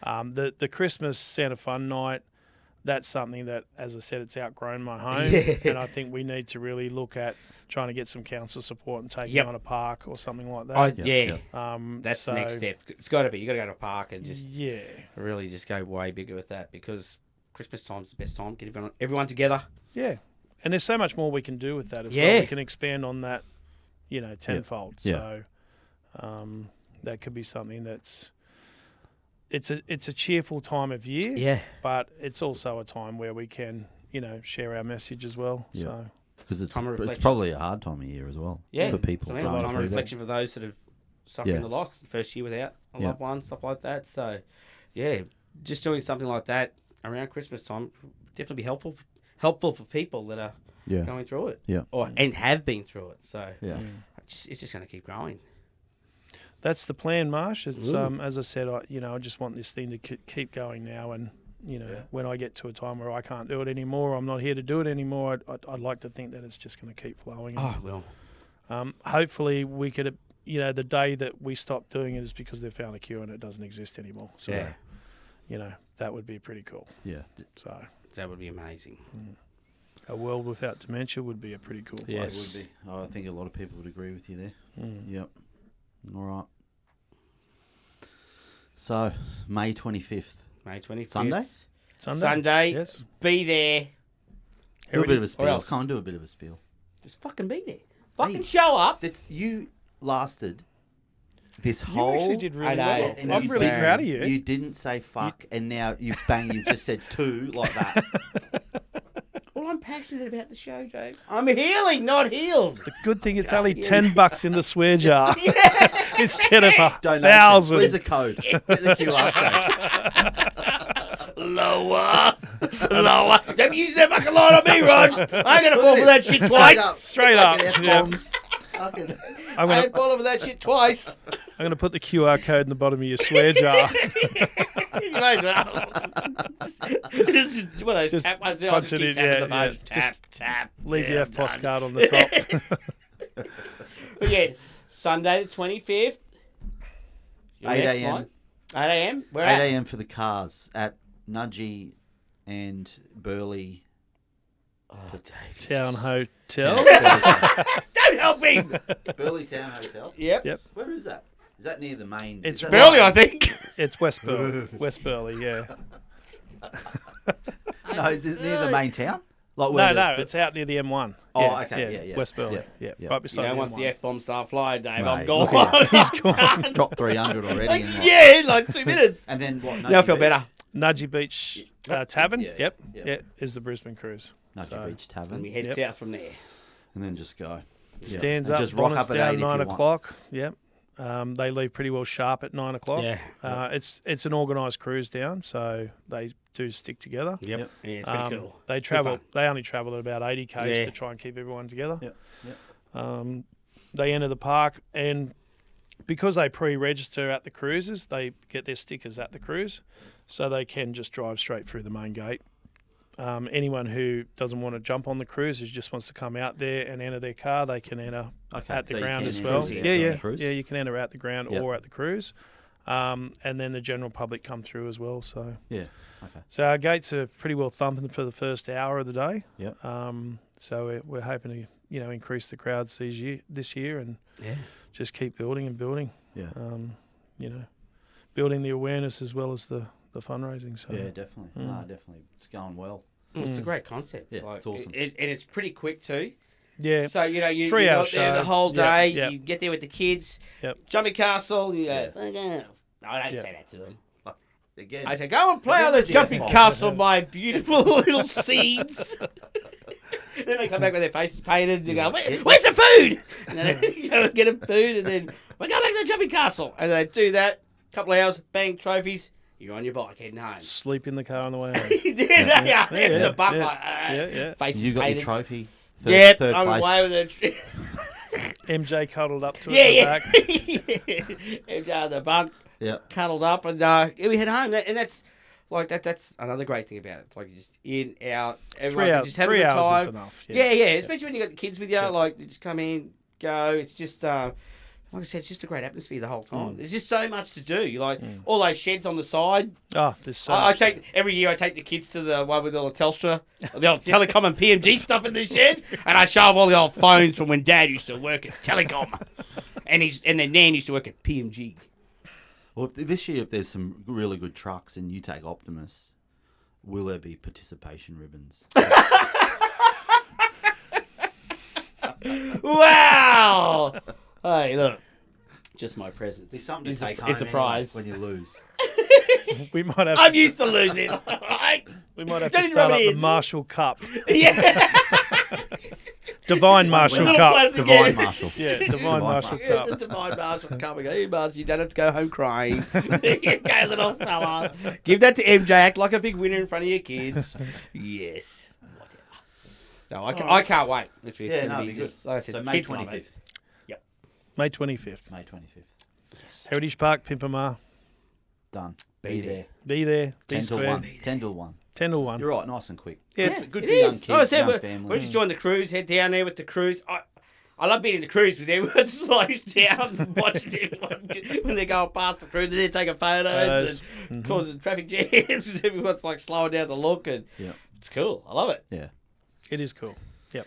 So the Christmas Santa Fun Night, that's something that, as I said, it's outgrown my home. Yeah. And I think we need to really look at trying to get some council support and taking Yep. on a park or something like that. Oh, Yep, yeah. yep. That's so, the next step. It's got to be. You got to go to a park and just Yeah. really just go way bigger with that because Christmas time's the best time. Get everyone together. Yeah. And there's so much more we can do with that as Yeah. well. We can expand on that, tenfold. Yeah. So that could be something that's it's a cheerful time of year, Yeah. but it's also a time where we can, share our message as well. Yeah. So Because it's Time of it's reflection. probably a hard time of year as well. Yeah. For people So, going time of through that. reflection for those that have suffered Yeah. the loss, the first year without a Yeah. loved one, stuff like that. So, yeah, just doing something like that around Christmas time definitely be helpful for people that are Yeah. going through it, Yeah. and have been through it. So, Yeah. it's just going to keep growing. that's the plan, Marsh. It's Ooh. as I said, I just want this thing to keep going now, and when I get to a time where I can't do it anymore, I'm not here to do it anymore. I'd like to think that it's just going to keep flowing. Oh well, Hopefully we could, the day that we stop doing it is because they've found a cure and it doesn't exist anymore. So, yeah, that would be pretty cool. Yeah. So that would be amazing. a world without dementia would be a pretty cool Yeah. place. It would be. I think a lot of people would agree with you there. Mm. Yep. All right. So, May 25th. May 25th. Sunday? Sunday? Yes. Be there. Do a bit of a Or spiel. else. Come on, do a bit of a spiel. Just fucking be there. Fucking show up. You lasted this You whole. actually did really I know, well. and I'm you really did. proud of you. You didn't say fuck, and now you just said two like that. Well, I'm passionate about the show, Joe. I'm healing, not healed. The good thing it's only $10 in the swear jar instead of Donation. 1,000. Where's the code? Get the QR code. Lower. Don't use that fucking line on me, Ron. I ain't gonna fall for that shit twice. Straight up. Fucking Yeah. F-bombs. Fucking- I'm I gonna ain't falling for that shit twice. I'm gonna put the QR code in the bottom of your swear jar. You may as well. Just one of those Just tap ones. I'll punch just it keep in, tapping the yeah, phone. yeah. Tap. Leave Yeah, the I'm FPOS done. card on the top. But yeah, Sunday the 25th. 8 a.m. 8 a.m. Where 8 at? a.m. for the cars at Nudgee and Burleigh. Oh, Dave. Town Hotel. Don't help him. Burleigh Town Hotel. Yep. Yep. Where is that? Is that near the main? It's is that Burley, I right? think. It's West Burleigh. West Burleigh, yeah. No, is it near the main town? Like No, it's out near the M1. Oh, Yeah, okay, yeah. West Burleigh, Yeah, yeah. Right beside You know, the once M1. the F-bombs start flying, Dave, Mate, I'm look gone. at He's gone. Dropped 300 already. in what? Yeah, in like 2 minutes. And then what? Now I feel better. Nudgee Beach Tavern, Yeah, yep, yeah. yeah, is the Brisbane cruise. Nudgee So, Beach And Tavern. we head Yep. south from there. And then just go. Stands And up, just rock bonnets up at down 8 if you 9 want. o'clock, yep. They leave pretty well sharp at 9 o'clock. Yeah. It's an organised cruise down, so they do stick together. Yep. Yeah, it's pretty cool. They travel. They only travel at about 80 k's Yeah. to try and keep everyone together. Yep. They enter the park, and because they pre-register at the cruises, they get their stickers at the cruise, so they can just drive straight through the main gate. Anyone who doesn't want to jump on the cruise, who just wants to come out there and enter their car, they can enter Okay. at the so you ground can as enter well. the Yeah. cruise? You can enter at the ground Yep. or at the cruise, and then the general public come through as well. So. Yeah. Okay. So our gates are pretty well thumping for the first hour of the day. Yep. So we're hoping to increase the crowds this year and Yeah. just keep building and building. Yeah. Building the awareness as well as the fundraising. So Yeah, definitely. No, definitely. It's going well. It's a great concept. Yeah, it's awesome. And it's pretty quick too. yeah, So, you're 3 hour not there the show. whole Yep, day. yep. You get there with the kids. Yep. Jumping castle. You go, Yeah. "Fuck off." No, I don't Yeah. say that to them. Again. I say, go and play on the Again, jumping yeah. castle, my beautiful little seeds. Then they come back with their faces painted and you go, where's the food? And then they go and get them food and then we go back to the jumping castle. And they do that, couple of hours, bang, trophies, you're on your bike heading home. sleep in the car on the way home. There they are. Yeah, The bump yeah, like, yeah. faces You got painted. your trophy. Yeah, Third I'm place. away with it. MJ cuddled up to it Yeah, at yeah. the back. MJ on the bunk, Yeah. cuddled up, and we head home. And that's like that's another great thing about it. It's like just in, out, everyone 3 can hours. just have a 3 good hours is time. enough. Yeah, especially when you got the kids with you. Like you just come in, go. It's just like I said, it's just a great atmosphere the whole time. There's just so much to do. You like all those sheds on the side. Oh, there's so I much. take every year. I take the kids to the one with the little Telstra, the old Telecom and PMG stuff in the shed, and I show them all the old phones from when Dad used to work at Telecom, and then Nan used to work at PMG. Well, this year, if there's some really good trucks and you take Optimus, will there be participation ribbons? Wow! Hey, look, just my presence. There's something to take home It's a prize. when you lose. We might have. I'm used to losing. We might have Don't to even start rub up it the in. Marshall Cup, Yeah. Divine Marshall Little Cup. plastic Divine eggs. Marshall. Yeah, Divine Marshall Yeah, Cup. the Divine Marshall coming. Hey, Marshall, you don't have to go home crying. There you go, little fella. Give that to MJ. Act like a big winner in front of your kids. Yes. Whatever. No, I can't wait. Literally, it's Yeah, gonna no, be it'd be just, like I said, So the May kids love 25th. it. May 25th. May 25th. Heritage Park, Pimpamar. Done. Be Be there. Be there. Be 10 till square. 1. 10 till 1. 10 to 1. You're right, nice and quick. Yeah, It's it's- good It for young is. kids, Like I said, young we families. just joined the cruise, head down there with the cruise. I love being in the cruise because everyone slows down and watches everyone when they're going past the cruise and they're taking photos and causing traffic jams. Everyone's like slowing down to look and Yeah. it's cool. I love it. Yeah. It is cool. Yep.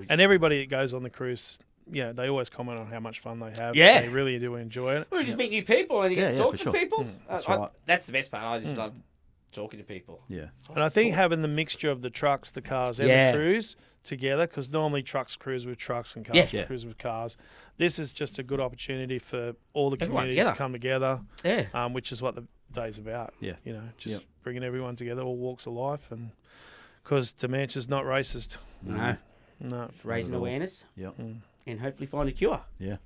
And everybody that goes on the cruise, they always comment on how much fun they have. Yeah. They really do enjoy it. We just meet new people and you get Yeah, to yeah, talk for to sure. people. That's right. That's the best part. I just love talking to people. Yeah. And I think having the mixture of the trucks, the cars, and Yeah. the crews together, because normally trucks cruise with trucks and cars Yeah. Yeah. cruise with cars. This is just a good opportunity for all the Everyone communities to together. come together, Yeah. which is what the day's about. Yeah. You know, just Yep. bringing everyone together, all walks of life, and because dementia's not racist. No. No. It's raising Not at all. awareness Yep. and hopefully find a cure. Yeah.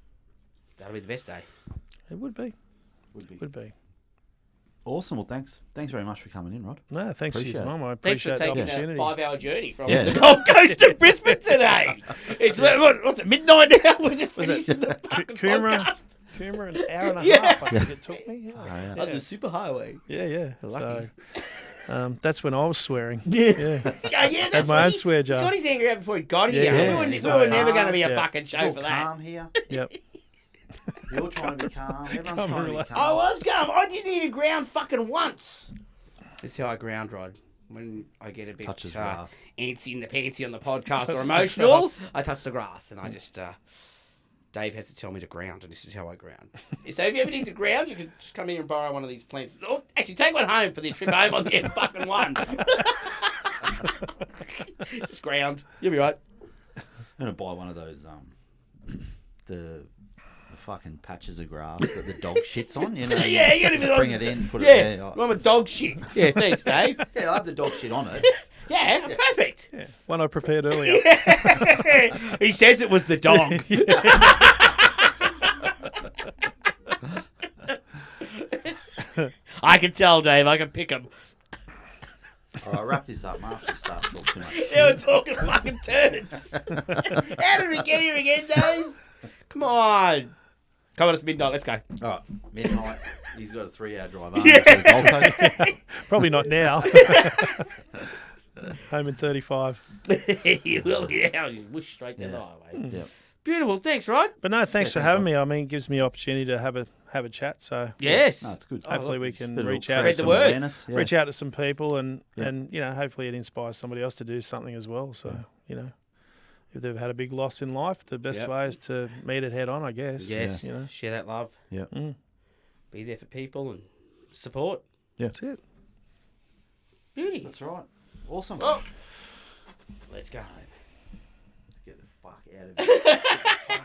That'll be the best day. It would be. Would be. Would be. Awesome. Well, thanks very much for coming in, Rod. No, thanks for Appreciate your it. time. I Thanks for appreciate the taking a opportunity. 5-hour journey from Yeah. the Gold Coast to Brisbane today. It's what's it, midnight now? We're just Was it finishing the fucking Coomera? podcast Coomera, an hour and a Yeah. half, I think it took me. Oh, yeah. on the superhighway. Yeah. Lucky. So, that's when I was swearing. Yeah. Yeah. Yeah, that's Had my own what swear he jar. got his anger out before he got here. Yeah. We Yeah. were never going to be a Yeah. fucking It's show all for that. calm here. Yep. You're trying to be calm. Everyone's Calm trying to be relax. calm. I was calm. I didn't even ground fucking once. This is how I ground, Rod. When I get a bit Touches grass. antsy in the pantsy on the podcast Touch or the emotional, grass. I touch the grass and I just... Dave has to tell me to ground, and this is how I ground. So if you ever need to ground, you can just come here and borrow one of these plants. Oh, actually, take one home for the trip home on the fucking one. Just ground. You'll be right. I'm gonna buy one of those the fucking patches of grass that the dog shits on. You know, Yeah, you gotta be just like- bring it in, put it Yeah, there. I'm a dog shit. Yeah, thanks, Dave. Yeah, I have the dog shit on it. Yeah, perfect. Yeah. One I prepared earlier. He says it was the dog. I can tell, Dave. I can pick him. All right, wrap this up. Mark, you start talking too much. They were talking fucking turds. How did we get here again, Dave? Come on. Come on, it's midnight. Let's go. All right, midnight. He's got a 3-hour drive home Yeah. to the Gold Coast. Probably not now. Home in 35. You will, yeah. You whoosh straight down the Yeah. highway. Yep. Beautiful. Thanks, Rod. But no, thanks Yeah, for thanks, having Rob. me. I mean, it gives me an opportunity to have a chat. So Yes. No, it's good. hopefully we It's a can bit of reach a out Spread to the some, word. awareness. Yeah. reach out to some people and Yeah. you know, hopefully it inspires somebody else to do something as well. So you know, if they've had a big loss in life, the best Yep. way is to meet it head on, I guess. Yes. You know, Share that love. Yeah. Be there for people and support. that's it. Beauty. That's right. Awesome. Oh. Let's go home. Let's get the fuck out of here.